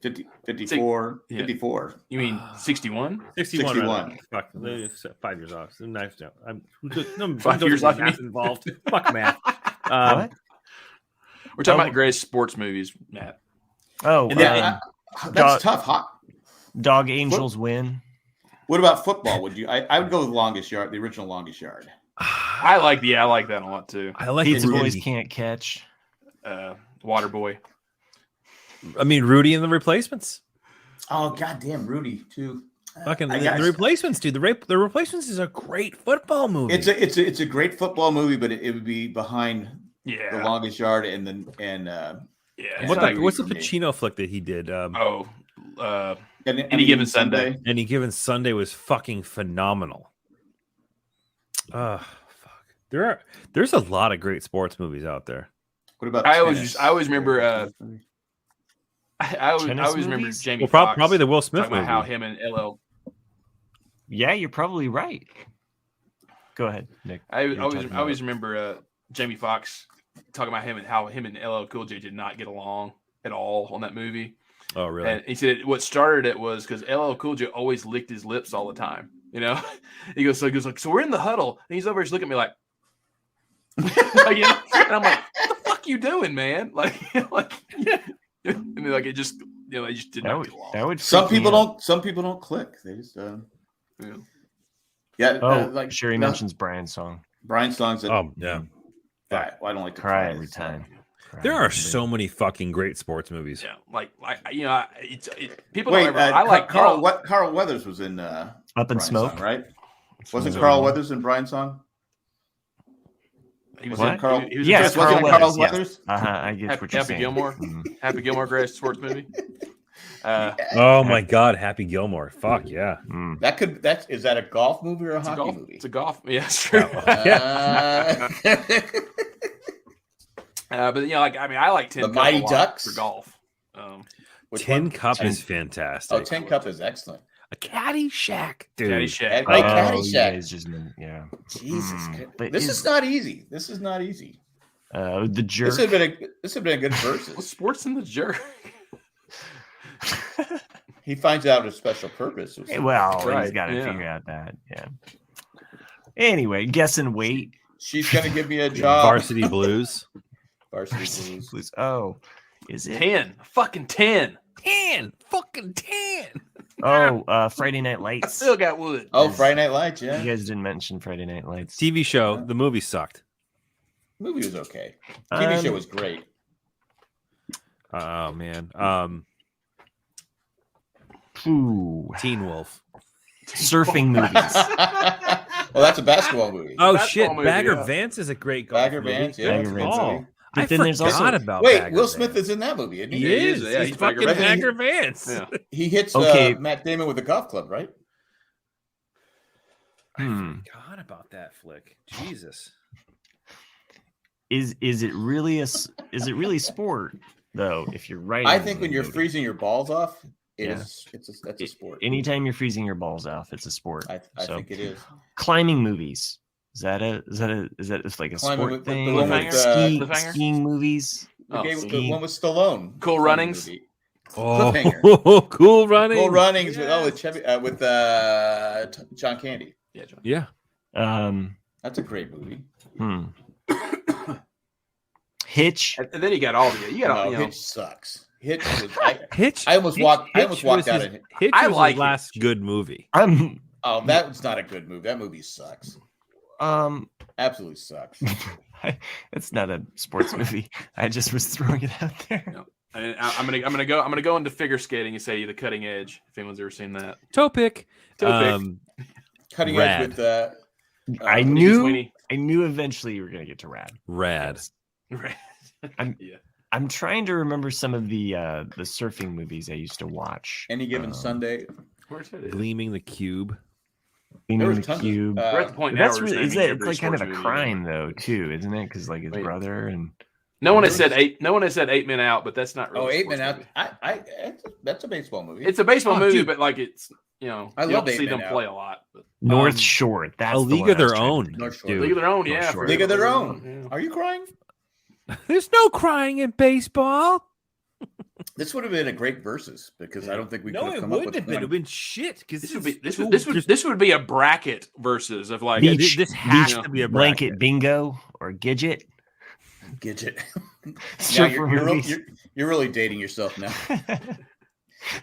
54. Yeah. 54. You mean 61? 61. Fuck. 5 years off. Nice job. I'm 5 years off. Math involved. Fuck math. What? We're talking about greatest sports movies, Matt. Oh, that's tough. Dog Angels win. What about football? Would you? I would go with Longest Yard, the original Longest Yard. I like that a lot too. I like Pizza Boys Can't Catch. Waterboy. I mean, Rudy and the Replacements. Oh goddamn, Rudy too. Fucking the Replacements, dude. The Replacements is a great football movie. It's a great football movie, but it would be behind The Longest Yard and what's the Pacino flick that he did? Any Given Sunday. Any Given Sunday was fucking phenomenal. Fuck. There's a lot of great sports movies out there. What about? I always remember. I always remember Jamie Foxx. Probably the Will Smith talking movie. About how him and LL. Yeah, you're probably right. Go ahead, Nick. I always remember Jamie Foxx talking about how him and LL Cool J did not get along at all on that movie. Oh, really? And he said what started it was because LL Cool J always licked his lips all the time. You know, he goes like, so we're in the huddle, and he's over here just looking at me like, and I'm like, what the fuck you doing, man? And it just, they just did not get along. That would some people don't click. They just like Sherry mentions Brian's song. Brian's songs. Yeah. I don't like to cry every time. There are so many fucking great sports movies. Yeah, people don't ever. I like Carl Weathers was in Up in Brian's Smoke, song, right? Wasn't Carl Weathers in Brian's song? He was what? in Carl. Yes, Carl Weathers. I get what you're saying. Gilmore. Happy Gilmore, greatest sports movie. Oh my God, Happy Gilmore! Fuck yeah. Is that a golf movie or a hockey movie? It's a golf. Yeah, it's true. But I like Tin Cup Mighty Ducks for golf. Tin Cup is fantastic. Oh, Tin Cup is excellent. A Caddyshack, dude. Caddyshack. Caddyshack. Yeah. Jesus, this is not easy. This is not easy. The Jerk. This have been a good versus. Sports in the Jerk. He finds out a special purpose. Well, he's got to figure out that. Yeah. Anyway, guess and wait. She's gonna give me a job. Varsity Blues. Varsity Blues. Oh, is it 10? Fucking 10. 10. Fucking 10. Oh, Friday Night Lights. I still got wood. Oh, Friday Night Lights. Yeah. You guys didn't mention Friday Night Lights. TV show. The movie sucked. The movie was okay. TV show was great. Oh man. Teen Wolf. Surfing movies. Well, that's a basketball movie. Oh shit! Bagger Vance is a great golf Bagger movie. Vance, yeah. Bagger Vance. Oh. But then there's also about wait, Bagger Will Smith Vance. is in that movie, isn't he? He is. Yeah, he's fucking Bagger Vance. Yeah. He hits Matt Damon with a golf club, right? I forgot about that flick. Jesus. Is it really sport though? If you're right, I think when you're freezing your balls off, that's a sport. Anytime you're freezing your balls off, it's a sport. I think it is. Climbing movies. Is that like a sport thing? The one with skiing movies. The one with Stallone. Cool Runnings. Oh, Cliffhanger. Cool Runnings. Cool Runnings with John Candy. Yeah, John. Yeah. That's a great movie. Hitch. And then you got all the Hitch sucks. Hitch. Hitch. I almost walked out of it. Hitch was his last good movie. That was not a good movie. That movie sucks. Absolutely sucks. It's not a sports movie. I just was throwing it out there. No. I'm gonna go into figure skating and say The Cutting Edge. If anyone's ever seen that, Toe pick. Cutting Rad. edge with I knew eventually you were gonna get to Rad. Rad. right? I'm trying to remember some of the surfing movies I used to watch. Any Given Sunday. Where's that? Gleaming the Cube. Gleaming the Cube. We're at the point now. That's where really, it's like kind of a movie. crime though too, isn't it? Because like his brother and no one has said 8 Men Out, but that's not really. Oh, 8 Men Out. movie. That's a baseball movie. It's a baseball movie, dude. but like it's I you love don't 8 see Men them Out. play a lot. But, North Shore. That's A the League one of I was Their trying to Own. think. North Shore. Dude. League of Their Own, North yeah. Shore. League of Their Own. Yeah. Are you crying? There's no crying in baseball. This would have been a great versus because I don't think we could No, have it come up wouldn't with have been. It one. would have been shit. Because This would be a bracket versus of like Beach. this has Beach to be a Blanket bracket. bingo or Gidget. Gidget. Now Surfer movies. you're really dating yourself now.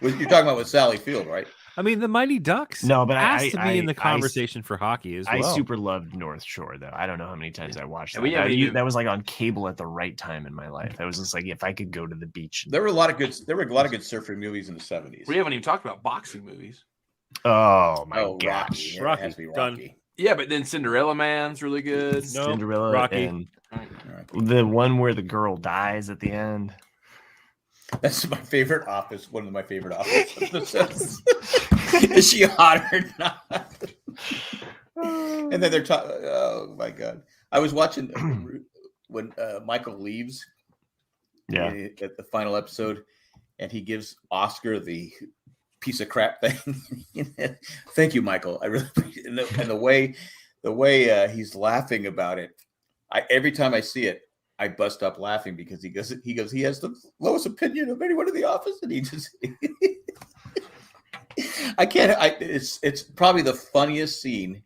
You're talking about with Sally Field, right? I mean, the Mighty Ducks. No, but has to be in the conversation for hockey as well. I super loved North Shore though. I don't know how many times I watched And that. we haven't even- That was like on cable at the right time in my life. I was just like, if I could go to the beach. There were a lot of good surfing movies in the 70s. we haven't even talked about boxing movies. Oh my Rocky. gosh. Yeah, Rocky. it has to be Done. Rocky. Yeah, but then Cinderella Man's really good. No. Cinderella Rocky. and Rocky. the one where the girl dies at the end. That's my favorite office. One of my favorite office episodes. Is she hot or not? And then they're talking. Oh my god! I was watching when Michael leaves. Yeah. At the final episode, and he gives Oscar the piece of crap thing. Thank you, Michael. I really appreciate it. And the way he's laughing about it. Every time I see it, I bust up laughing because he goes he has the lowest opinion of anyone in the office, and he just it's probably the funniest scene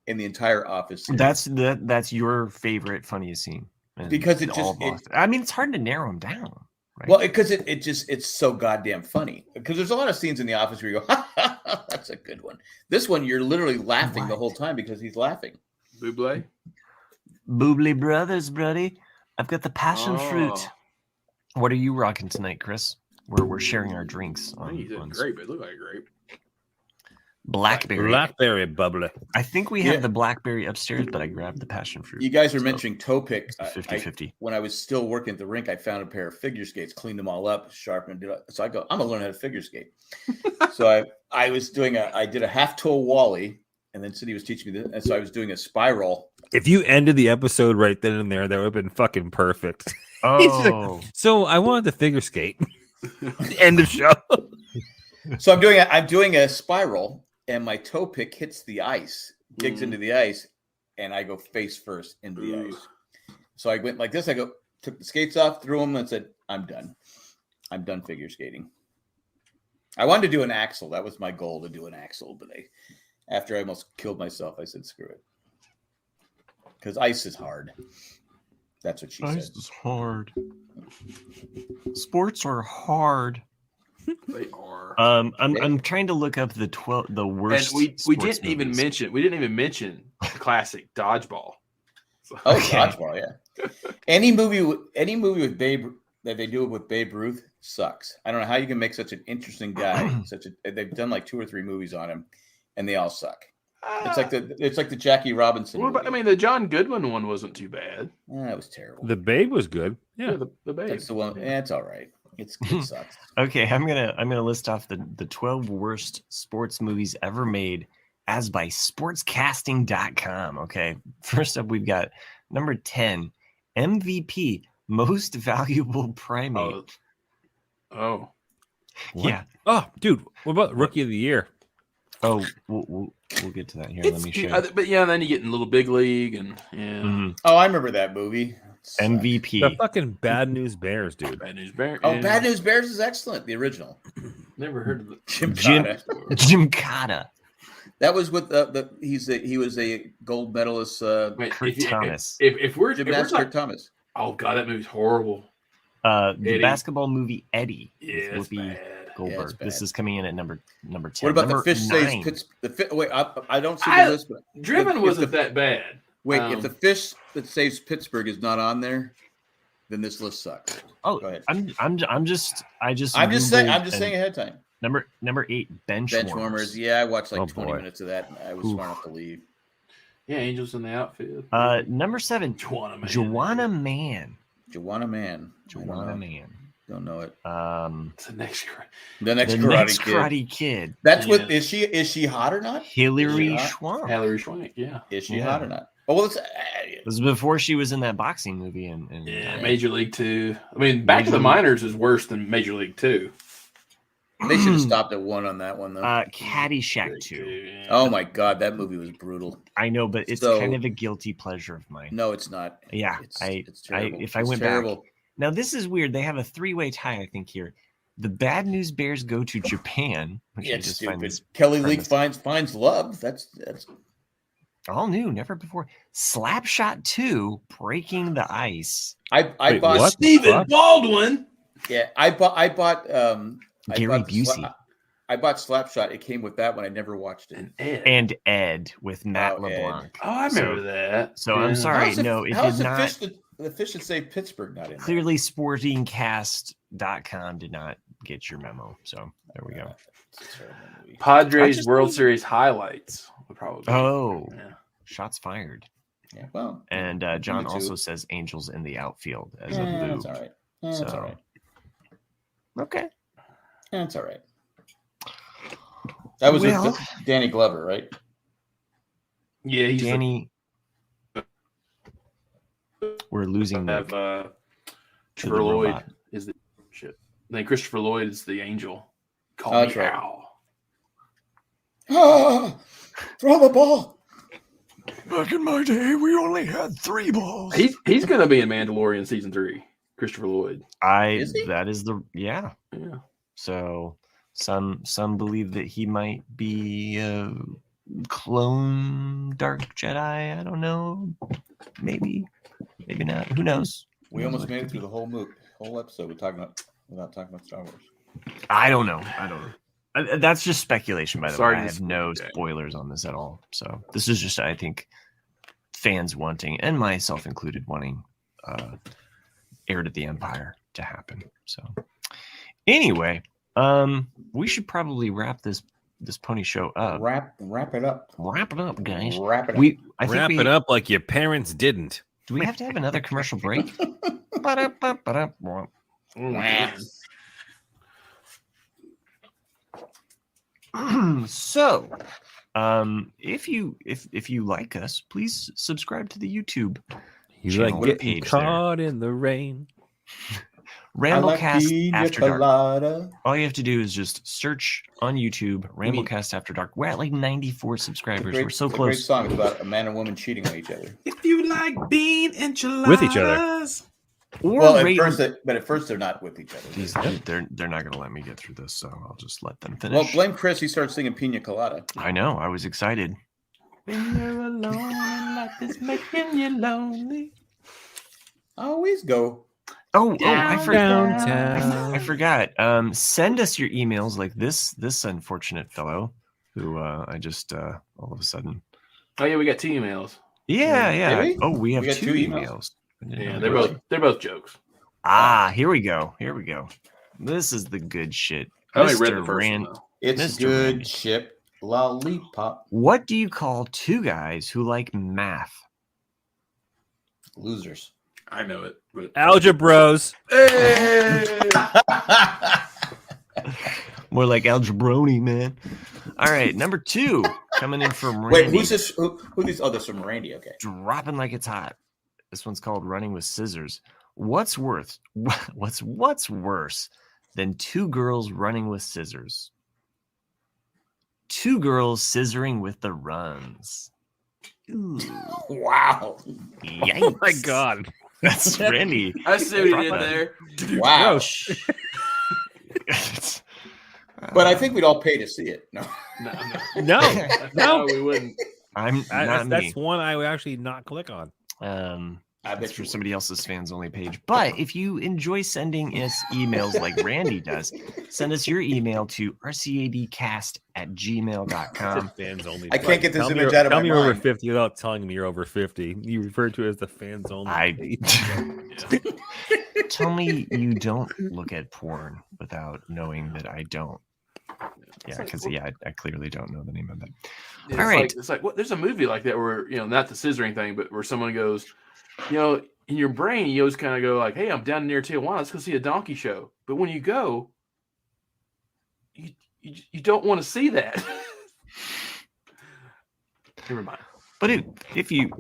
in the entire Office series. That's your favorite funniest scene because it just I mean, it's hard to narrow them down, right? Well, because it's so goddamn funny. Because there's a lot of scenes in the office where you go, ha, ha, ha, that's a good one. This one you're literally laughing the whole time because he's laughing. Buble. Boobly Brothers, buddy. I've got the passion fruit. What are you rocking tonight, Chris? We're sharing our drinks. I think he said grape. It looked like a grape. Blackberry. bubbly. I think we have the blackberry upstairs, but I grabbed the passion fruit. You guys are mentioning toe pick. 50-50. When I was still working at the rink, I found a pair of figure skates, cleaned them all up, sharpened it. So I go, I'm gonna learn how to figure skate. So I did a half toe wally, and then Cindy was teaching me this, and so I was doing a spiral. If you ended the episode right then and there, that would have been fucking perfect. Oh, So I wanted to figure skate. End of show. So I'm doing a spiral, and my toe pick hits the ice, digs into the ice, and I go face first into the ice. So I went like this. I took the skates off, threw them, and said, I'm done. I'm done figure skating. I wanted to do an axle. That was my goal, to do an axle. But after I almost killed myself, I said, screw it. Because ice is hard. That's what she said. ice is hard. Sports are hard. They are. I'm trying to look up the worst. And we sports didn't even movies. mention the classic Dodgeball. So, Oh, dodgeball, yeah. Any movie with Babe that they do with Babe Ruth sucks. I don't know how you can make such an interesting guy. They've done like 2 or 3 movies on him, and they all suck. It's like the Jackie Robinson. What about, I mean, the John Goodwin one wasn't too bad. That was terrible. The Babe was good. Yeah. The Babe. That's the one. It's all right. It sucks. Okay, I'm gonna list off the 12 worst sports movies ever made as by sportscasting.com. Okay, first up we've got number 10, MVP, Most Valuable Primate. Oh. Yeah. Oh, dude. What about Rookie of the Year? Oh, we'll get to that here. Let me show you. But yeah, then you get in Little Big League and Mhm. Oh, I remember that movie. MVP. The fucking Bad News Bears, dude. Bad News Bears. Oh, Bad News Bears is excellent. The original. Never heard of it. Jim Cotta. That was with he was a gold medalist. Wait, Kurt Thomas. If we're Gymnast Kurt talking, Thomas. oh god, that movie's horrible. The Eddie. basketball movie Eddie. Yeah, with it's Whoopi bad. Goldberg. it's This bad. is coming in at number 10. What about Number the fish 9. says wait, I don't see the list. But Driven if wasn't that bad. Wait, if the fish that saves Pittsburgh is not on there, then this list sucks. Oh, go ahead. I'm just saying ahead of time. Number 8, bench warmers. Yeah, I watched like 20 minutes of that, and I was smart enough to leave. Yeah, Angels in the outfield. Number 7, Joanna Man. Joanna Man. Don't know it. The next Karate Kid. That's what is she hot or not? Hilary Swank. Hilary Swank, yeah. Is she hot or not? Oh, well, it was before she was in that boxing movie and Major League 2. I mean, Back to the Minors is worse than Major League 2. They should have stopped at 1 on that one though. Caddyshack 2. Yeah. Oh my god, that movie was brutal. I know, but it's kind of a guilty pleasure of mine. No, it's not. Yeah, it's terrible. If I went back. Now this is weird. They have a 3-way tie, I think, here. The Bad News Bears go to Japan. Which it's stupid. Kelly Leak finds love. That's all new, never before. Slapshot 2, Breaking the Ice. I bought Stephen Baldwin. Yeah, I bought Gary Busey. I bought Slapshot. It came with that one. I never watched it. And Ed with Matt LeBlanc. Oh, I remember that. So I'm sorry. It did not. The fish that saved Pittsburgh not in there. Clearly, sportingcast.com did not get your memo. So there we go. Padres World Series highlights would probably. Shots fired. Yeah, well. And John also says Angels in the outfield as a boo. That's all right. That's all right. Okay. That's all right. That was with Danny Glover, right? Yeah, he's Danny. We're losing Christopher Lloyd is the shit. Then Christopher Lloyd is the angel. Call me Al. Throw the ball. Back in my day, we only had 3 balls. He's going to be in Mandalorian season 3. Christopher Lloyd. That is the yeah. So some believe that he might be a clone Dark Jedi. I don't know. Maybe not. Who knows? We almost made it through the whole episode without talking about Star Wars. I don't know. That's just speculation, by the way. I have no spoilers on this at all. So this is just, I think, fans wanting, and myself included, wanting Heir to the Empire to happen. So anyway, we should probably wrap this pony show up. Wrap it up. Wrap it up, guys. Wrap it up. Wrap it up like your parents didn't. Do we have to have another commercial break? So, if you like us, please subscribe to the YouTube. You like getting caught in the rain. Ramblecast After Dark. All you have to do is just search on YouTube Ramblecast After Dark. We're at like 94 subscribers. We're so close. Great song about a man and woman cheating on each other. If you like being enchiladas with each other. At first they're not with each other. They're not going to let me get through this, so I'll just let them finish. Well, blame Chris. He started singing Pina Colada. I know. I was excited. When you're alone and life is making you lonely. Always go. I forgot. I forgot. Send us your emails like this unfortunate fellow who I just all of a sudden. Oh yeah, we got 2 emails. Yeah. We? Oh, we have 2 emails. Yeah, they're both jokes. Here we go. This is the good shit. I only read the first one, though. It's good shit. Lollipop. What do you call 2 guys who like math? Losers. I know it. But... Algebros. Hey! More like algebroni, man. All right, number 2 coming in from Randy. Wait, who's this? Who these? Oh, this from Randy. Okay. Dropping like it's hot. This one's called Running with Scissors. What's worse than 2 girls running with scissors? 2 girls scissoring with the runs. Ooh. Wow. Yikes. Oh my god. That's Randy. I see what he did there. Wow. But I think we'd all pay to see it. No, we wouldn't. That's one I would actually not click on. That's for somebody else's fans only page. But if you enjoy sending us emails like Randy does, send us your email to rcadcast@gmail.com. Fans only. I can't get this image out of my mind. Tell me you're over 50 without telling me you're over 50. You refer to it as the fans only. Tell me you don't look at porn without knowing that I don't. Yeah, because I clearly don't know the name of it. It's all right. It's like what? There's a movie like that where not the scissoring thing, but where someone goes, in your brain, you always kind of go like, "Hey, I'm down near Tijuana. Let's go see a donkey show." But when you go, you don't want to see that. Never mind. But if you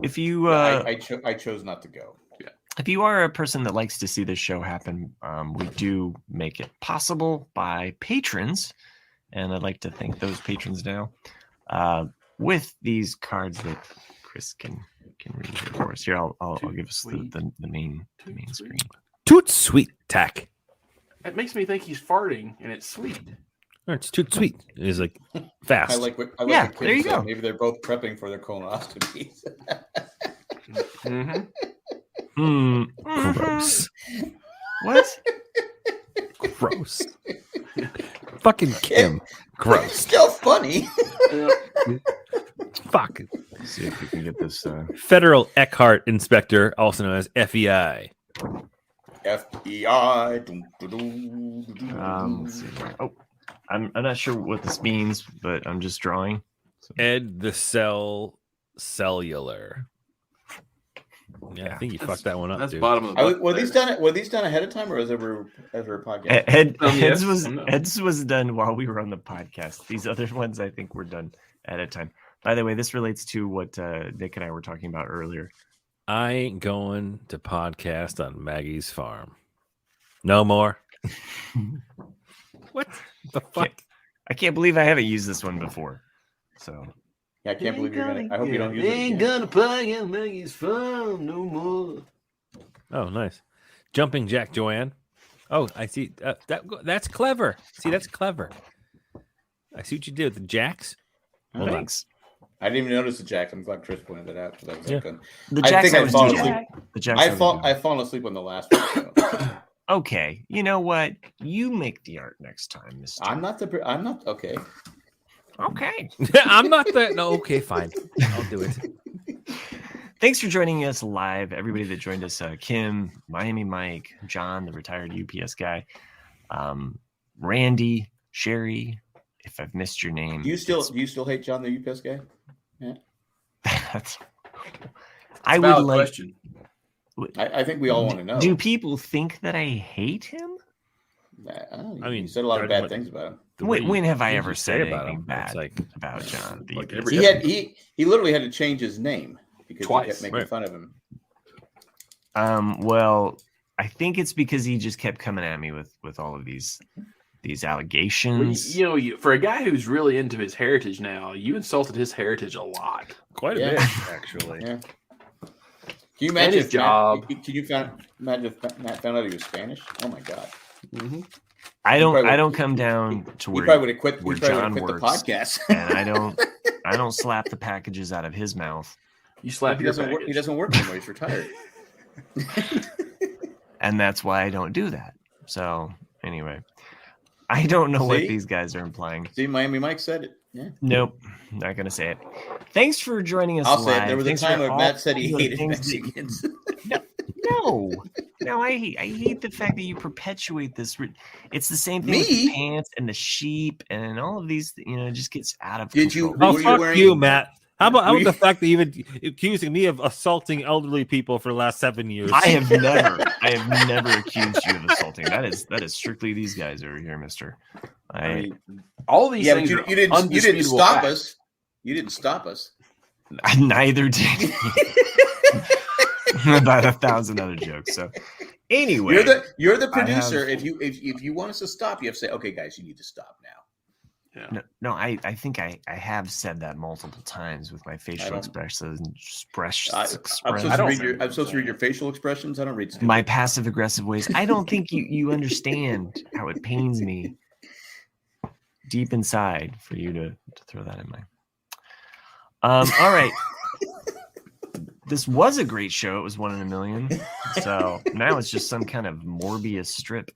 I chose not to go. Yeah. If you are a person that likes to see this show happen, we do make it possible by patrons, and I'd like to thank those patrons now with these cards that Chris can read here for us. Here, I'll give us the main screen. Toot sweet tack. It makes me think he's farting, and it's sweet. Oh, it's toot sweet. It's like fast. I like what the kids there you said. go. Maybe they're both prepping for their colonoscopies. Gross. What? Gross. Fucking Kim. Gross. Still funny. Fuck. Let's see if we can get this. Federal Eckhart Inspector, also known as FEI. FEI. Let's see. Oh, I'm not sure what this means, but I'm just drawing. So. Ed the Cellular. Yeah, I think you fucked that one up. That's dude. bottom of the Were these done ahead of time, or was it a podcast? Ed's was done while we were on the podcast. These other ones, I think, were done at a time. By the way, this relates to what Nick and I were talking about earlier. I ain't going to podcast on Maggie's farm. No more. What the fuck? I can't believe I haven't used this one before. So Yeah, I can't believe you're gonna. I hope you don't use it. Ain't gonna play on Maggie's farm no more. Oh, nice. Jumping Jack Joanne. Oh, I see. That's clever. See, that's clever. I see what you did with the jacks. Hold thanks. I didn't even notice the jack. I'm glad Chris pointed it out. That was good. The I jacks think I've fallen asleep. I've fallen asleep on the last one. So. Okay, you know what? You make the art next time, Mister. I'm not okay. Okay. I'm not the. No, okay, fine. I'll do it. Thanks for joining us live, everybody that joined us. Kim, Miami Mike, John, the retired UPS guy, Randy, Sherry. If I've missed your name, Do you still hate John, the UPS guy? Yeah. I would like. Question. I think we all want to know. Do people think that I hate him? I mean, you said a lot of bad things about him. When have I ever said anything him? bad Like, about John? The like UPS every- guy? He literally had to change his name because Twice, he kept making fun of him. Well, I think it's because he just kept coming at me with all of these allegations. For a guy who's really into his heritage now, you insulted his heritage a lot. quite a Yeah. bit, actually. Yeah. Can you imagine his job. Imagine if Matt found out he was Spanish? Oh my god! I probably don't come down to He where probably would have quit. where He probably John would have quit works. the podcast. And I don't slap the packages out of his mouth. You slap he your doesn't work. He package. doesn't work anymore. He's retired. And that's why I don't do that. So anyway, I don't know what See? these guys are implying. See, Miami Mike said it. Yeah. Nope, not gonna say it. Thanks for joining us. I'll say live. it. There was Thanks a time for when all Matt said he the hated things that- Mexicans. No, I hate the fact that you perpetuate this. It's the same thing with Me? the pants and the sheep and all of these. It just gets out of Did you- control. Oh, Were you fuck wearing- you, Matt. How about Were you- the fact that you even accusing me of assaulting elderly people for the last 7 years? I have never accused you of assaulting. That is strictly these guys over here, Mister. I mean, all these Yeah, but things you are didn't undisputable stop facts. us. You didn't stop us. Neither did about 1,000 other jokes. So anyway, You're the I have- producer. If you want us to stop, you have to say, okay, guys, you need to stop now. no, I think I have said that multiple times with my facial don't- expressions. I'm supposed to read your facial expressions. I don't read stupid. My passive aggressive ways. I don't think you understand how it pains me deep inside for you to throw that in my. All right. this was a great show. It was 1 in a million. So now it's just some kind of Morbius strip.